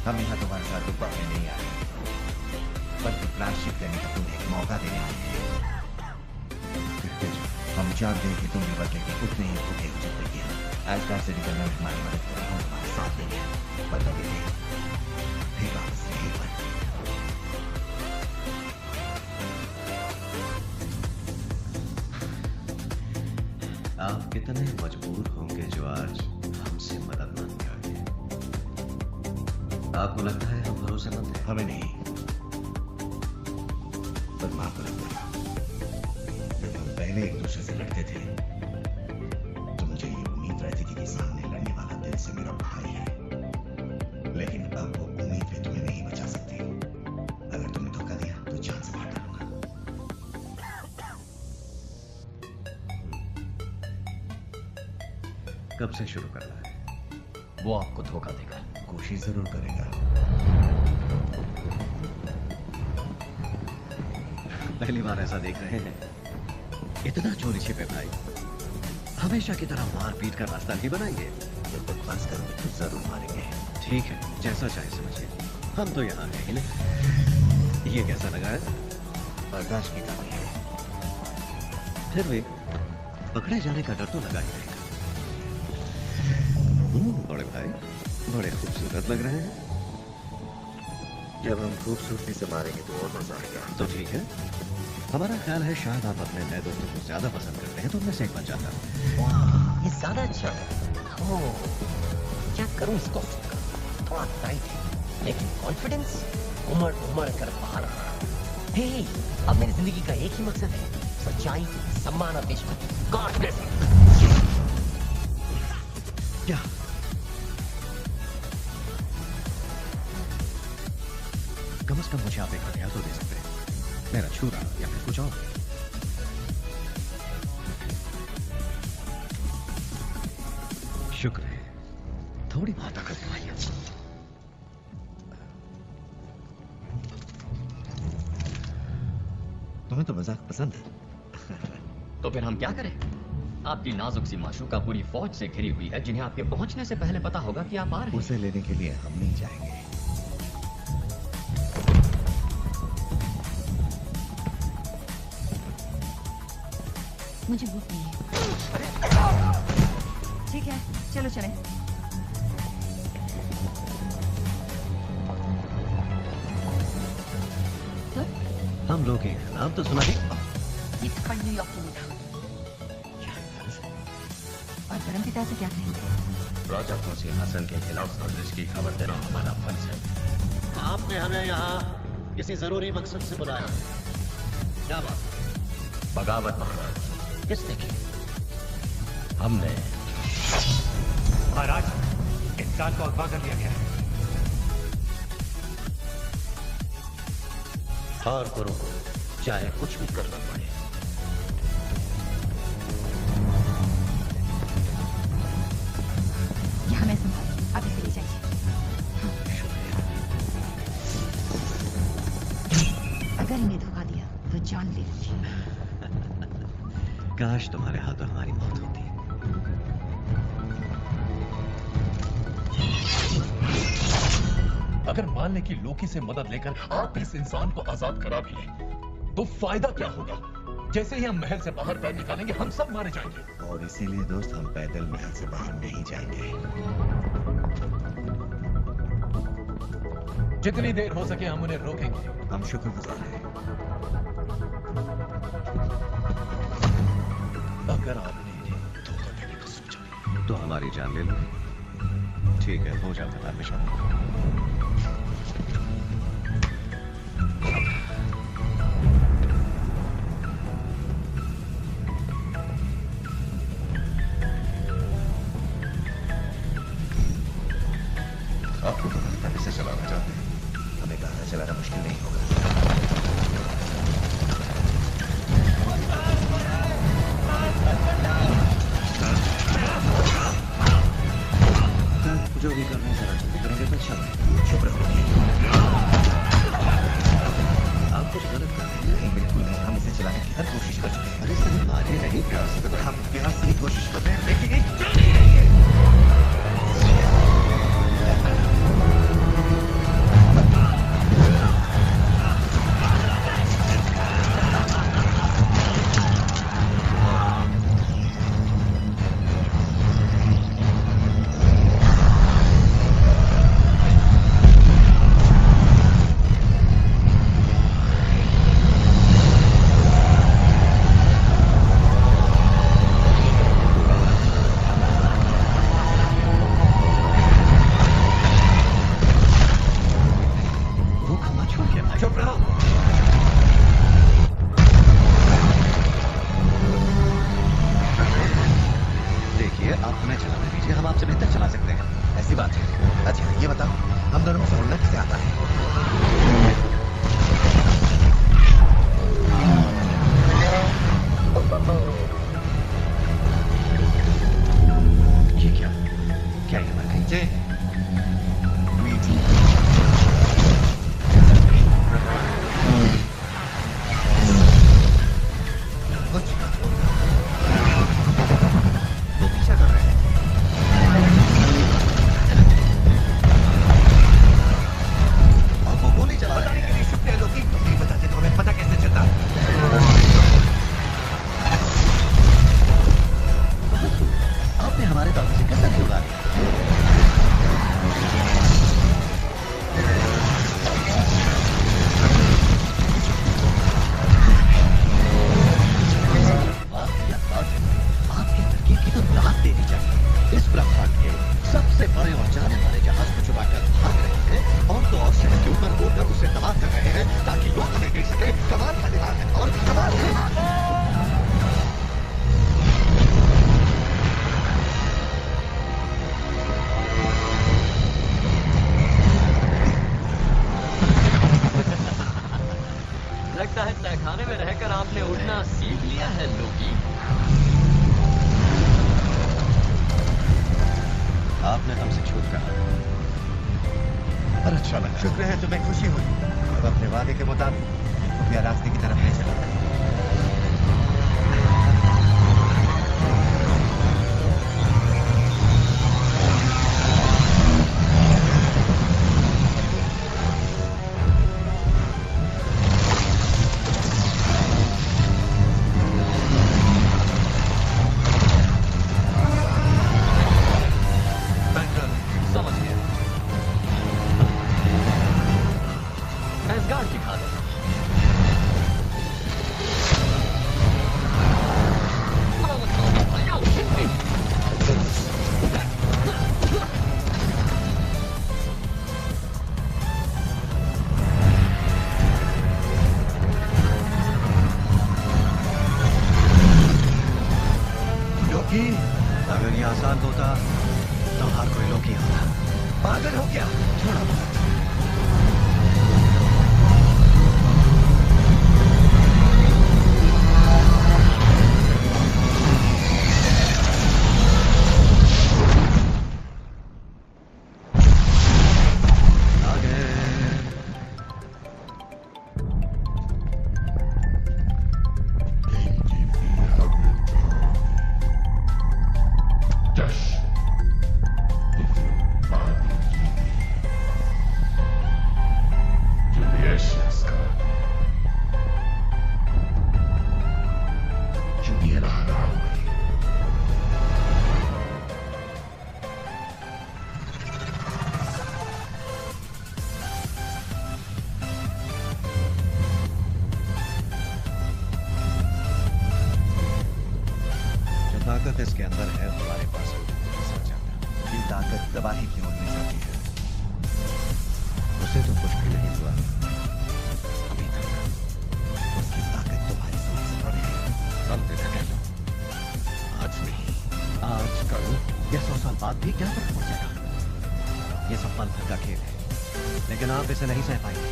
हम यहाँ तुम्हारे साथ दुबई में नहीं आए, बल्कि प्रायश्चित करने का तुम्हें एक मौका देने आए हैं। हम जानते हैं कि तुम भी बदले के उतने ही भूखे हो जितने कि हम। एस्गार्ड से निकलने में हमारी मदद करो, हम तुम्हारे साथ देंगे। बदलोगे नहीं, फिर वापस यहीं पर। आप कितने मजबूर होंगे जो आज हमसे मदद मांगने आए? आपको लगता है हम भरोसेमंद हैं? हमें नहीं, पर मां को लगता है। जब हम पहले एक दूसरे से लड़ते थे तो मुझे ये उम्मीद रहती थी कि सामने लड़ने वाला दिल से मेरा भाई है, लेकिन अब वो उम्मीद भी तुम्हें नहीं बचा सकती। अगर तुमने धोखा दिया तो जान से मार डालूंगा। कब से शुरू करना है? वो आपको धोखा देगा। कोशिश जरूर करेगा। पहली बार ऐसा देख रहे हैं। इतना चोरी छिपे भाई, हमेशा की तरह मार पीट का रास्ता नहीं बनाएंगे। जब बकवास करोगे तो जरूर मारेंगे। ठीक है, जैसा चाहे समझिए, हम तो यहाँ हैं ही नहीं। ये कैसा लगा है? बर्दाश्त की कमी है। फिर भी पकड़े जाने का डर तो लगा ही रहेगा। बड़े भाई बड़े खूबसूरत लग रहे हैं। जब हम खूबसूरती से मारेंगे तो और मजा आएगा। तो ठीक है, हमारा ख्याल है शायद आप अपने नए दोस्तों को ज्यादा पसंद करते हैं, तो उनमें से एक बन जाता हूँ। ये ज्यादा अच्छा है। ओह, क्या करूं इसको? थोड़ा टाइट है, लेकिन कॉन्फिडेंस उमड़ उमड़ कर बाहर आ रहा है। हे, अब मेरी जिंदगी का एक ही मकसद है, सच्चाई, सम्मान और देशभक्ति। God bless. क्या कम से कम मुझे आप एक हथियार तो दे सकते हैं, मेरा छुरा या फिर कुछ और। शुक्र है, थोड़ी बहुत ताकत आई है। तुम्हें तो मजाक पसंद है। तो फिर हम क्या करें? आपकी नाजुक सी माशूका पूरी फौज से घिरी हुई है, जिन्हें आपके पहुंचने से पहले पता होगा कि आप आ रहे हैं। उसे लेने के लिए हम नहीं जाएंगे। मुझे भूख नहीं है। ठीक है, चलो चलें। तो? हम लोग हैं, नाम तो सुना ही। ये थप्पड़ न्यूयॉर्क के लिए था। और परम पिता से क्या कहेंगे? राजा को सिंहासन के खिलाफ साजिश की खबर देना हमारा फर्ज है। आपने हमें यहाँ किसी जरूरी मकसद से बुलाया। क्या बात? बगावत महाराज। किसने की? हमने। महाराज, इंसान को अगवा कर लिया गया है। और करो, चाहे कुछ भी करना पड़े। यहाँ मैं संभाल, आप इसे ले जाइए। अगर इन्हें धोखा दिया तो जान ले लीजिए। काश तुम्हारे हाथों हमारी मौत होती। अगर मान ले कि लोकी से मदद लेकर आप इस इंसान को आजाद करा भी लें, तो फायदा क्या होगा? जैसे ही हम महल से बाहर पैर निकालेंगे हम सब मारे जाएंगे। और इसीलिए दोस्त हम पैदल महल से बाहर नहीं जाएंगे। जितनी देर हो सके हम उन्हें रोकेंगे। हम शुक्रगुजार हैं। अगर आपने इन्हें धोखा देने का सोचा तो हमारी जान ले लो। ठीक है, हो जाता है मिशन। आपको तो लगता है इसे चलाना चाहते हैं। हमें गाना चलाना मुश्किल नहीं होगा। जो भी करना है जरा जल्दी करेंगे तो अच्छा है। चुप रहो। आप कुछ गलत कर रहे हैं। नहीं, बिल्कुल नहीं। हम इसे चलाने की हर कोशिश कर चुके हैं। अरे सर मारिए नहीं, प्यार हम प्यार से ही कोशिश कर रहे हैं, लेकिन ये चल नहीं रही है। ताकत इसके अंदर है, हमारे पास ये ताकत तबाही की ओर ले जाती है। उसे तो कुछ भी नहीं हुआ अभी तक। उसकी ताकत तुम्हारी समझ से बड़ी है। कल देखा क्या आज नहीं, आज कल या 100 साल बाद भी क्या फर्क पड़ जाएगा। ये सब पल भर का खेल है, लेकिन आप इसे नहीं सह पाएंगे,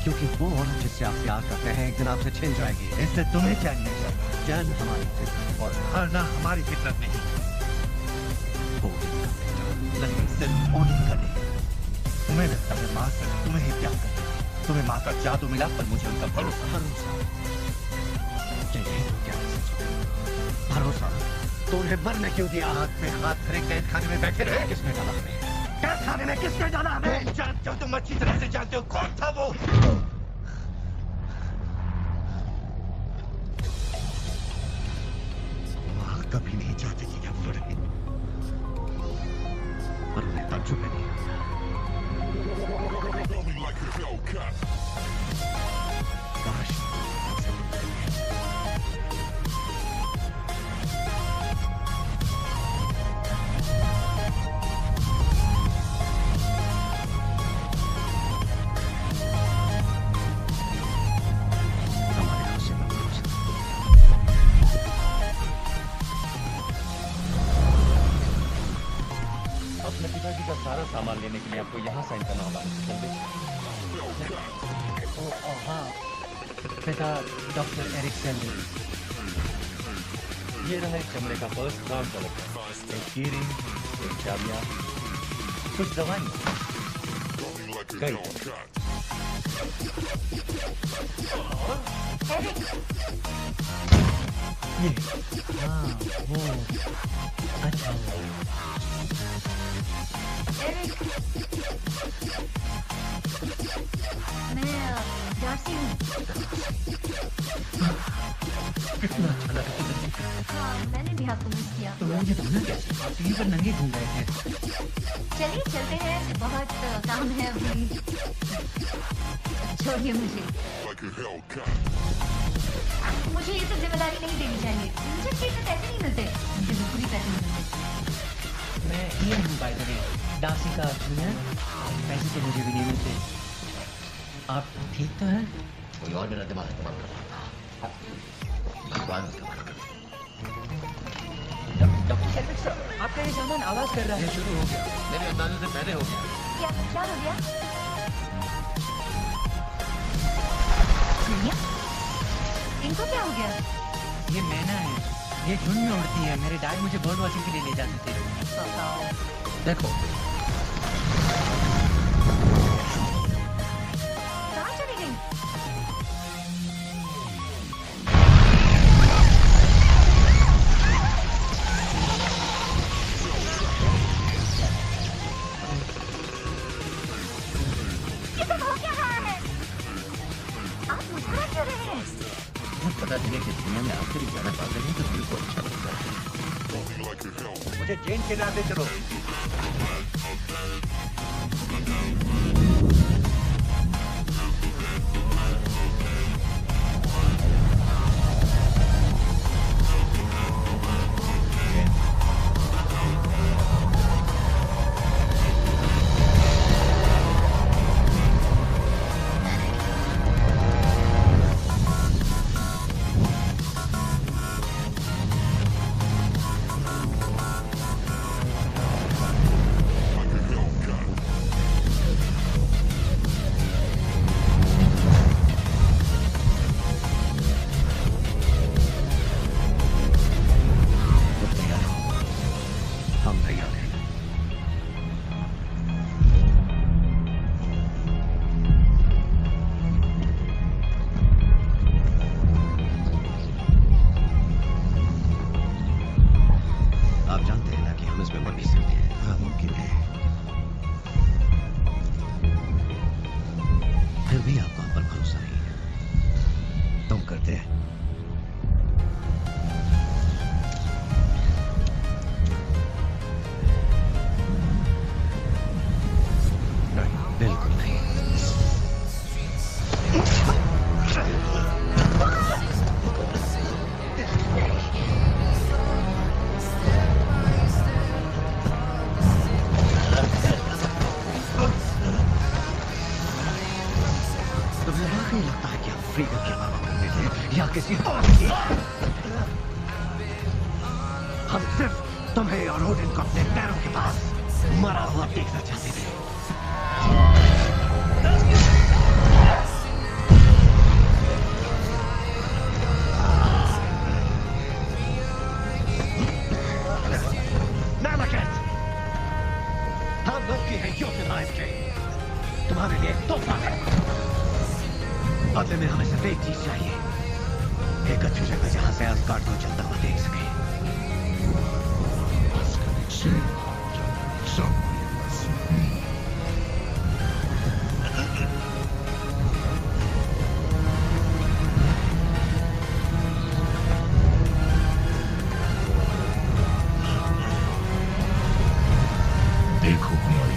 क्योंकि वो औरत जिससे आप प्यार करते हैं एक दिन आपसे छिन जाएगी। इससे तुम्हें चैन नहीं जाएगा। चैन हमारी फितरत और हारना हमारी फितरत नहीं। नहीं, सिर्फ ओडिन का नहीं। तुम्हें लगता है माँ सिर्फ तुम्हें ही प्यार करती है, तुम्हें माँ का जादू मिला, पर मुझे उनका भरोसा भरोसा तो उन्हें मरने क्यों दिया? हाथ में हाथ धरे कैद खाने में बैठे रहे। किसने डाला हमें कैद खाने में? किसने डाला हमें? जानते हो, तुम अच्छी तरह से जानते हो कौन था वो। माँ कभी नहीं चाहती थी आप लड़े, पर उन्हें तजुर्बे नहीं। काश सारा सामान लेने के लिए आपको यहाँ साइन करना होगा। हाँ, पिता डॉक्टर एरिक सैंडल। ये रहा एक चमड़े का पर्स, ब्राउन कलर का, एक कीरिंग, एक चाबियाँ, कुछ दवाइयाँ, कई। ये हाँ वो अच्छा मैं डार्सी हूँ। कितना अच्छा लगा। हाँ, मैंने भी आपको मिस किया। तो मुझे ढूंढना कैसे? आप टीवी पर नंगे घूम रहे थे। चलिए चलते हैं, बहुत काम है अभी। छोड़िए मुझे ये सब जिम्मेदारी नहीं देनी चाहिए। मुझे फ्री में पैसे नहीं मिलते, मुझे बिल्कुल ही पैसे नहीं मिलते। मैं ये हूँ बाय द वे, डार्सी का जूनियर। पैसे तो मुझे भी नहीं मिलते। आप ठीक तो हैं? कोई और मेरा दिमाग इस्तेमाल कर रहा था। भगवान इस्तेमाल कर डॉक्टर शेल्विक सर, आपका ये सामान आवाज कर रहा है। शुरू हो गया, मेरे अंदाजे से पहले हो गया। क्या हो गया? इनको क्या हो गया? ये मैना है, ये झुंड में उड़ती है। मेरे डैड मुझे बर्ड वॉचिंग के लिए ले जाते थे। देखो, कहाँ चली गई? ये सब हो क्या रहा है? आप मुस्कुरा क्यों रहे हैं? पता चले कि दुनिया में आखिरी जाना पाते हैं तो दिल को अच्छा लगता है। मुझे जेन के नाते चलो। कि हम फ्रीडम की मांग करते थे या किसी और की। हम सिर्फ तुम्हें और ओडिन को अपने पैरों के पास मरा हुआ देखना चाहते थे। हम लड़की है योटनाइज के, तुम्हारे लिए एक तोहफा है। बदले में हमें सिर्फ एक चीज चाहिए, एक अच्छी जगह जहां से असगार्ड को चलता हुआ देख सके। देखो हमारी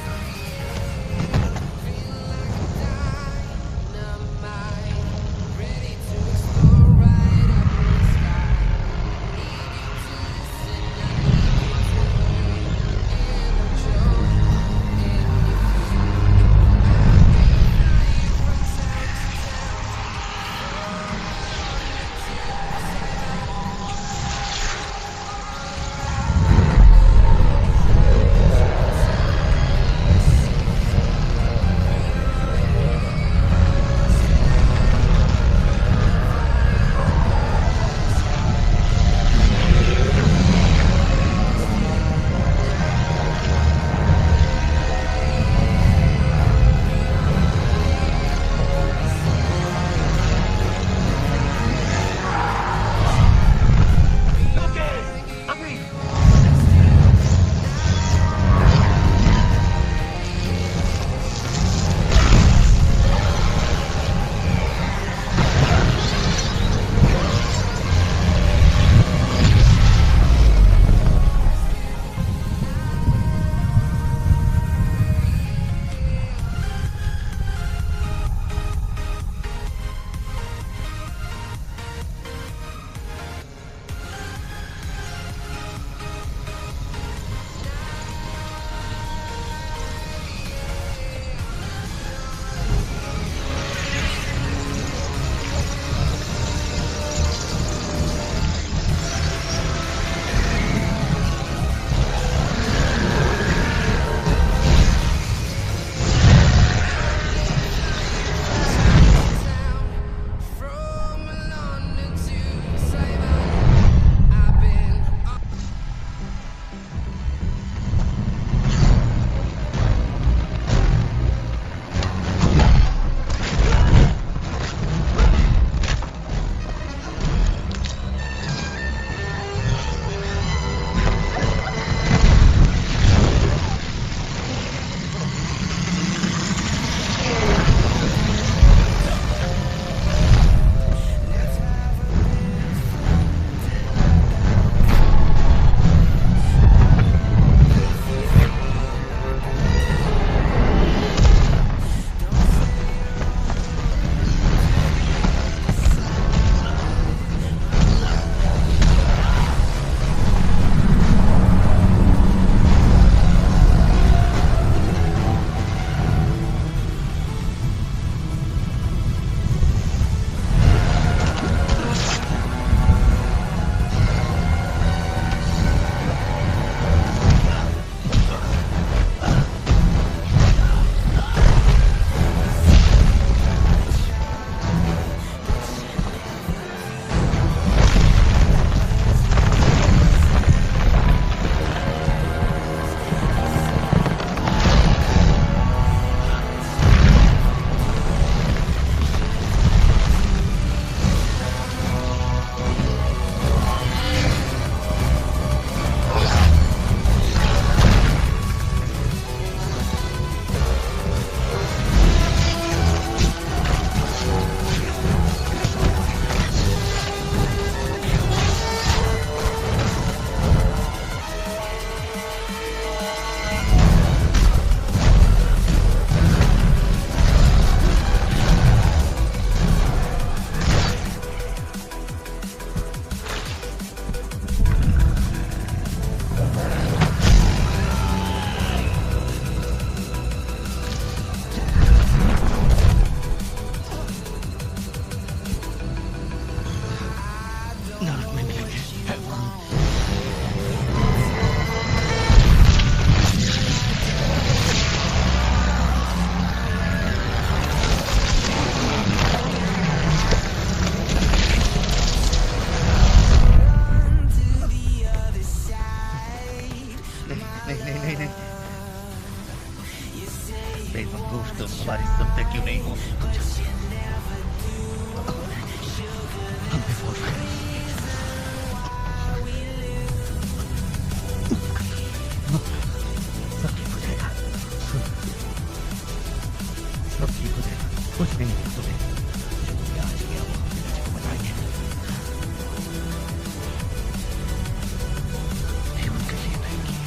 नरक में मिलेंगे। नहीं। बेवकूफ तुम हमारी सुनते क्यों नहीं हो? हमें फोन करो। सब ठीक हो जाएगा। सब ठीक हो जाएगा। कुछ नहीं हो तुम्हें। जो आज गया वो हम बताएंगे। उनके लिए नहीं किया।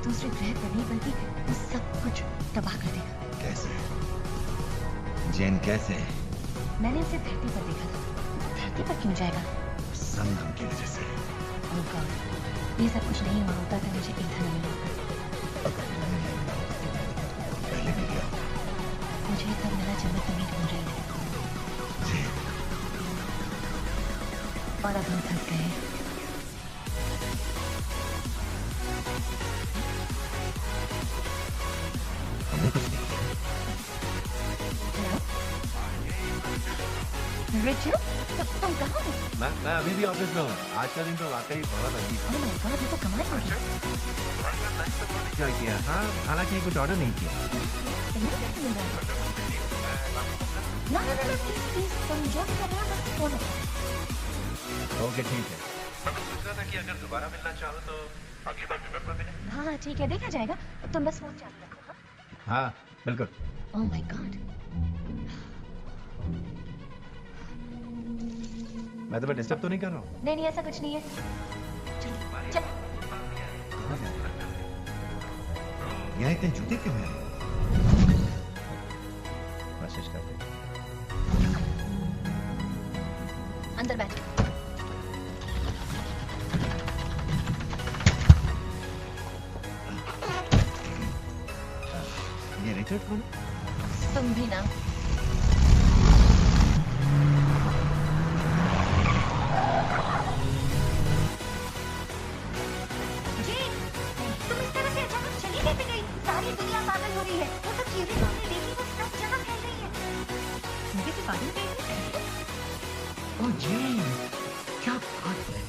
दूसरे ग्रह पर नहीं बल्कि वो सब कुछ तबाह कर देगा। कैसे? जैन कैसे? मैंने उसे धरती पर देखा था। धरती पर क्यों जाएगा? संगम की वजह से। Oh God, ये सब कुछ नहीं हुआ होता तो मुझे ईंधन नहीं मिला। पहले भी गया। मुझे तब मिला जब मैं तुम्हें ढूंढ रही थी। और अब हम फंस गए। रिचर्ड, तुम कहाँ हो? मैं अभी भी ऑफिस में हूँ। आज का दिन तो वाकई बहुत अजीब Oh my God, ये तो कमाल हो गया। क्या किया? हाँ, हालांकि कुछ ऑर्डर नहीं किया। ना, प्लीज, तुम जो भी कर रहे हो बस फोन रखो। ओके, ठीक है। मैं सोच रहा था कि अगर दोबारा मिलना चाहो तो अगली बार पेपर पर मिलें। हाँ, ठीक है, देखा जाएगा। तुम बस फोन चालू रखो। हाँ, बिल्कुल। Oh my God. मैं तुम्हें डिस्टर्ब तो नहीं कर रहा हूँ? नहीं, ऐसा कुछ नहीं है। चल। यहाँ इतने जूते क्यों हैं? मैसेज कर दे। अंदर बैठ। ये रिचर्ड कौन? तुम भी ना। सारी दुनिया पागल हो रही है। वो सब चीजें आपने देखी वो सब जगह फैल रही है। मुझे तो पागल पे ओह जैन, क्या बात है।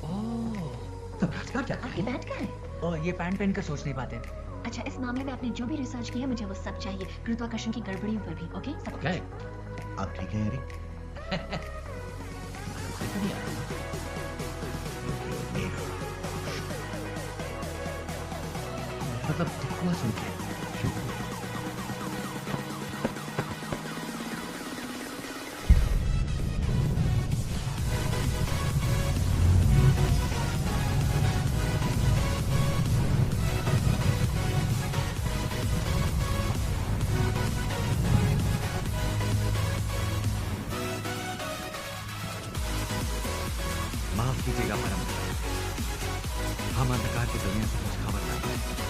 ओह, तो राजगार क्या आपकी बैंड कहाँ है? ओह, ये पैंट पहन कर सोच नहीं पाते। अच्छा, इस मामले में आपने जो भी रिसर्च किया मुझे वो सब चाहिए, गुरुत्वाकर्षण की गड़बड़ियों पर भी। ओके, सब ओके। आप ठीक है एरिक? मतलब हुआ सुन के माफ कीजिएगा परम, हम अंधकार की दुनिया से कुछ खबर लाए हैं।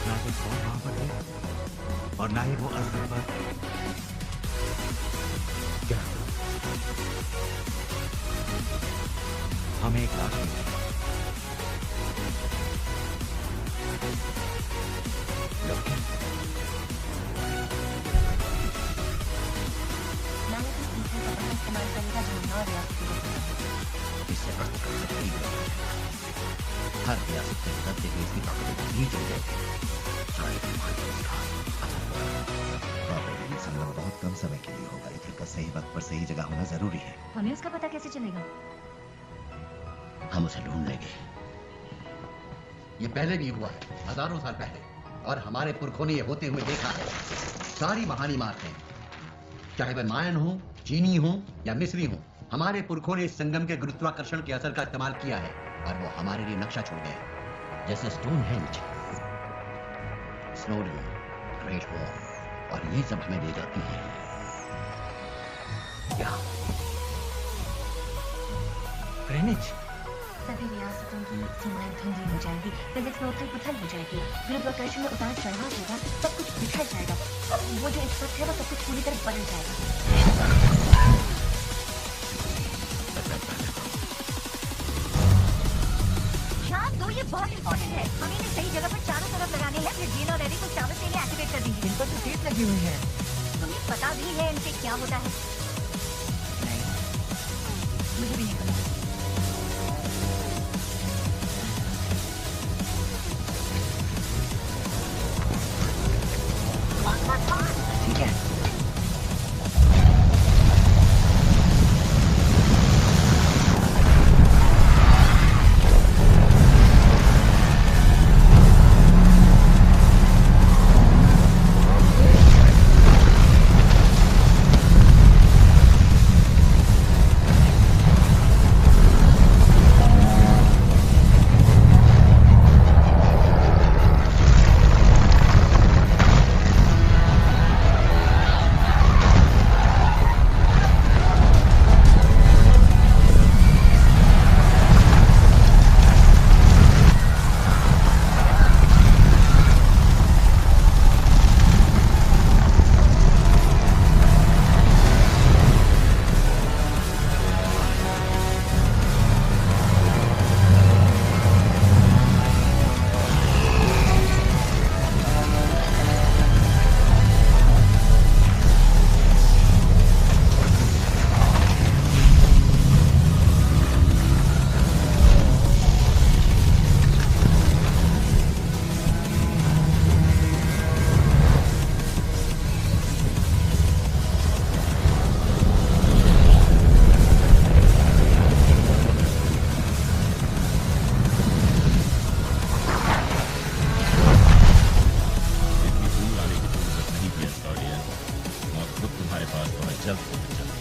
ना तो कौन वहां पर है और ना ही वो असर पर क्या हमें एक लाश मिली। हर रियासत के अंदर देखने इसकी ताकत भी चल जाएगी। सारे ब्रह्मांड में इसका असर होगा। बाबा ये संगम बहुत कम समय के लिए होगा। इधर का सही वक्त पर सही जगह होना जरूरी है। हमें उसका पता कैसे चलेगा? हम उसे ढूंढ लेंगे। ये पहले भी हुआ है, हजारों साल पहले, और हमारे पुरखों ने ये होते हुए देखा है। सारी महान इमारतें, चाहे वह मायन हो, चीनी हो या मिस्री हो, हमारे पुरखों ने इस संगम के गुरुत्वाकर्षण के असर का इस्तेमाल किया है और वो हमारे लिए नक्शा छोड़ गए। जैसे स्टोनहेंज, स्नोडन, ग्रेट वॉल, और ये सब हमें ले जाती है यहाँ। ग्रीनिच। सभी रियासतों की सीमाएं धुंधली हो जाएंगी, फिजिक्स में उथल पुथल हो जाएगी, गुरुत्वाकर्षण में उतार चढ़ाव होगा, सब कुछ बिखर जाएगा। वो जो एक वक्त है वो सब कुछ पूरी तरह बदल जाएगा। ध्यान दो, ये बहुत इंपॉर्टेंट है। हमें इन्हें सही जगह पर चारों तरफ लगाने हैं, फिर जीन और एरी को चावल से एक्टिवेट कर देंगे। इन पर तो टेप लगी हुई है। तुम्हें पता भी है इनसे क्या होता है? नहीं, मुझे भी नहीं पता। ठीक है।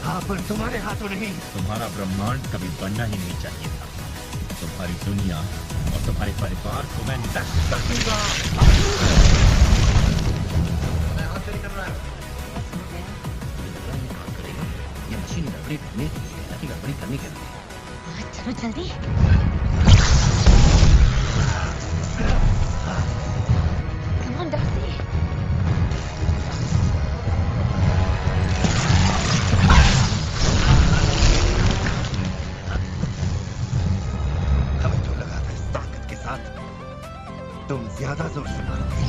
हाँ, पर तुम्हारे हाथों नहीं। तुम्हारा ब्रह्मांड कभी बनना ही नहीं चाहिए था। तुम्हारी दुनिया और तुम्हारे परिवार को मैं नष्ट कर दूंगा। ये मशीन गड़बड़ी करने की है, ना कि गड़बड़ी करने के लिए। चलो जल्दी। Come on, Darcy. हमें जो लगा था इस ताकत के साथ तुम ज्यादा जोर से मारोगे।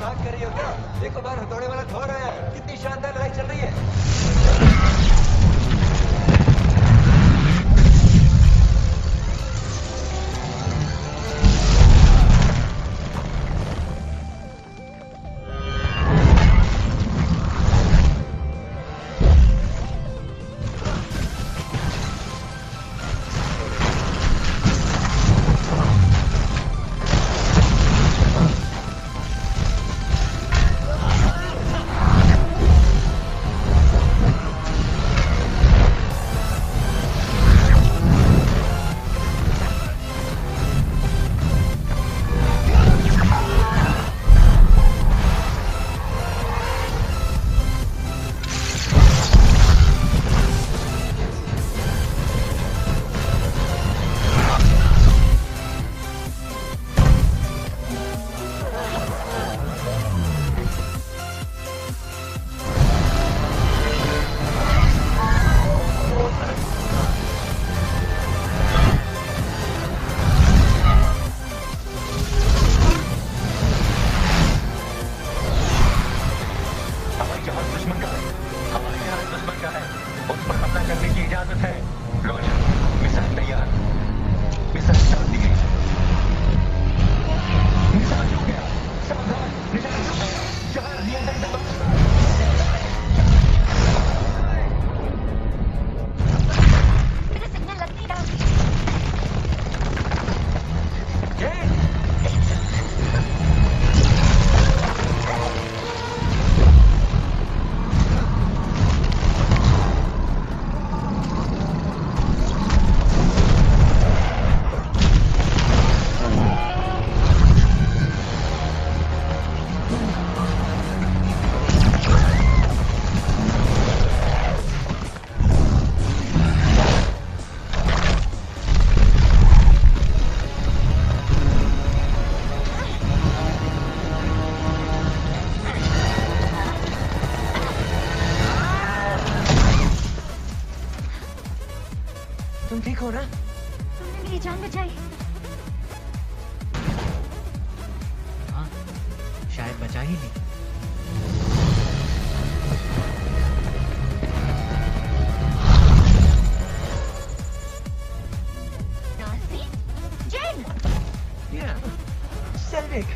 मजाक कर रही हो क्या? देखो बाहर हथौड़े वाला थोड़ा है, कितनी शानदार लड़ाई चल रही है। तुम ठीक हो ना? तुमने मेरी जान बचाई। हाँ, शायद बचा ही नहीं। नासी? जेन! Yeah, Selvig!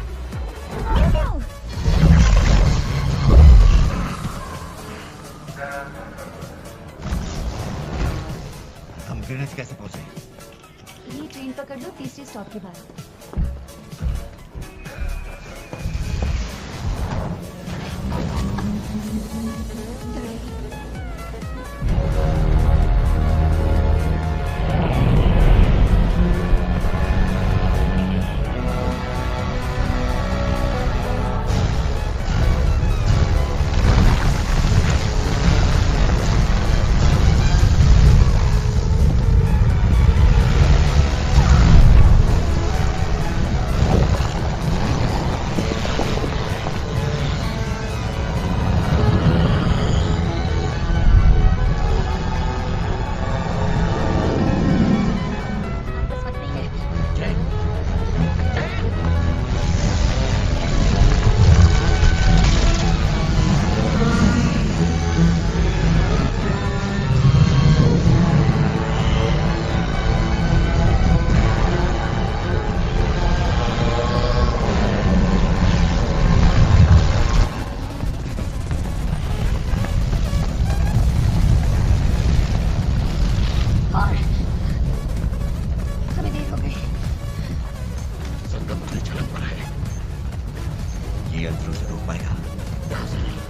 हम ग्रेनेड कैसे पहुंचे? ये ट्रेन पकड़ लो तीसरे स्टॉप के बाद।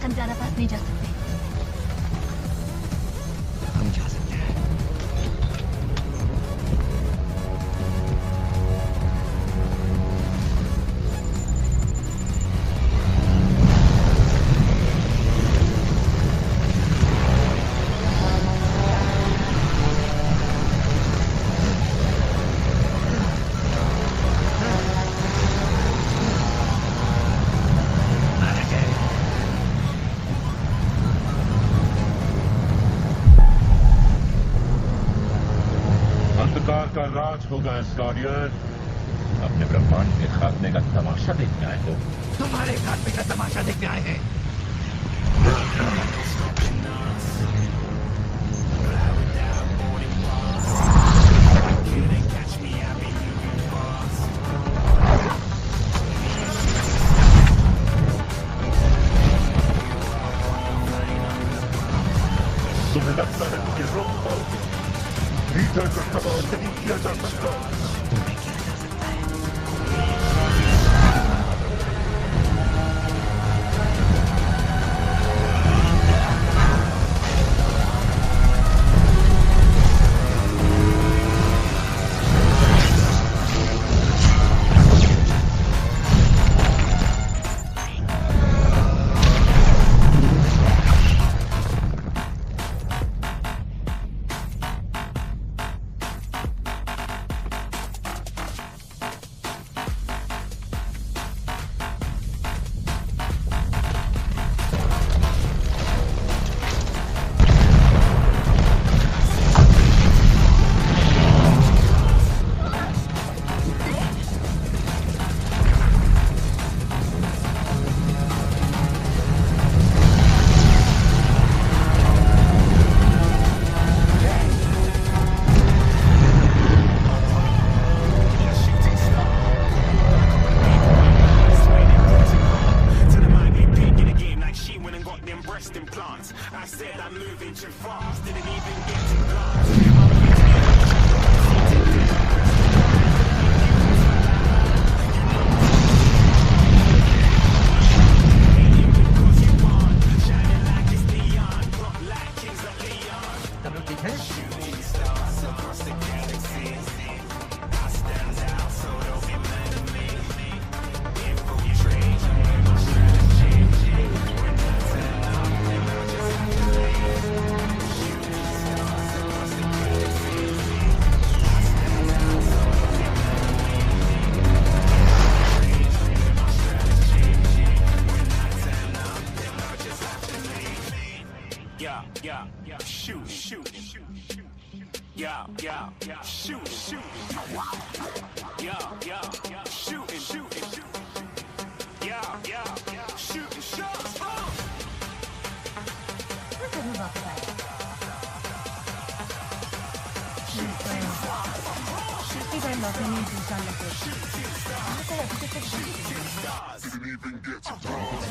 हम ज्यादा पास नहीं जा सकते। हम जा सकते हैं। अंधकार का राज होगा स्कॉरियर। अपने ब्रह्मांड के खात्मे का तमाशा देखने आए हो? तुम्हारे खात्मे का तमाशा देखने आए हैं। तुम्हें लगता है कि रोक पाओगे? भीतर का सवाल नहीं किया जा सकता। तुम्हें किया जा सकता है।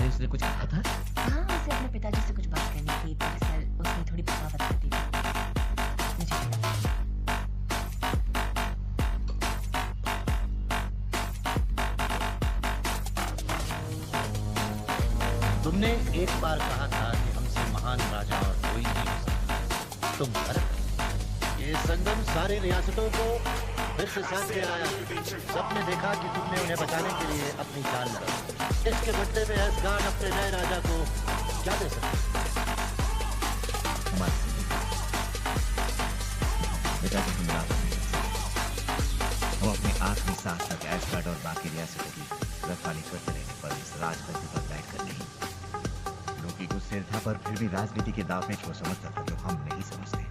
इसने कुछ कहा था? हाँ, उसे अपने पिताजी से कुछ बात करनी थी। दरअसल उसने थोड़ी बगावत कर दी थी। तुमने एक बार कहा था कि हमसे महान राजा और कोई नहीं हो सकता। तुम गलत। ये संगम सारी रियासतों को फिर से साथ ले आया। सबने देखा कि तुमने उन्हें बचाने के लिए अपनी जान लगा। इसके बदले में एसगार्ड अपने नए राजा को क्या दे सकते? बेटा तुम मिला हम अपने आखिरी सांस तक एसगार्ड और बाकी रियासतों की रखवाली करते रहेंगे, पर इस राजगद्दी पर बैठकर नहीं। लोकी को सिर था, पर फिर भी राजनीति के दाव में वो समझता था जो हम नहीं समझते।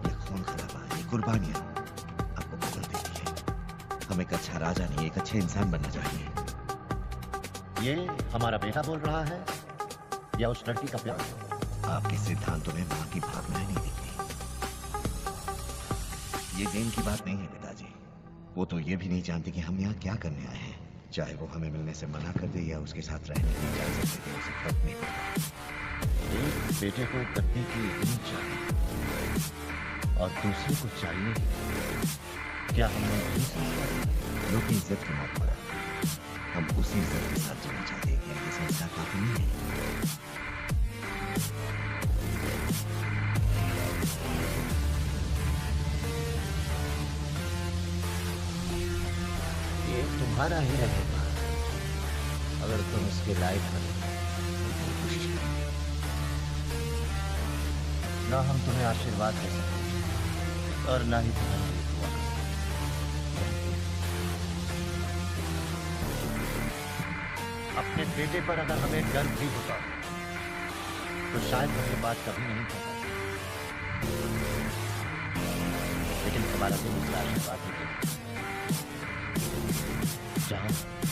ये खून खराबा, ये कुर्बानियां आपको बदल देती है। हम एक अच्छा राजा नहीं, एक अच्छे इंसान बनना चाहिए। ये हमारा बेटा बोल रहा है या उस लड़की का प्यार? आपके सिद्धांतों में मां की भावनाएं नहीं दिखती। ये गेम की बात नहीं है पिताजी। वो तो ये भी नहीं जानती कि हम यहाँ क्या करने आए हैं। चाहे वो हमें मिलने से मना कर दे या उसके साथ रहने की इजाजत दे, उसे फर्क नहीं पड़ता। एक बेटे को पत्नी की इतनी चाहिए और दूसरे को चाहिए। क्या हमने नहीं समझा? लोग की इज्जत की मौत पड़ा, हम उसी इज्जत के साथ जीना चाहते हैं। क्या ये संस्कार काफी नहीं है? ये तुम्हारा ही रहेगा अगर तुम इसके लायक बनो। कोशिश करें। ना हम तुम्हें आशीर्वाद दे सकते और ना ही तुम्हारे लिए दुआ कर सकते। अपने बेटे पर अगर हमें गर्व भी होता तो शायद हम ये बात कभी नहीं कर पाते, लेकिन हमारा दिल उसका आशीर्वाद ही देता। जाओ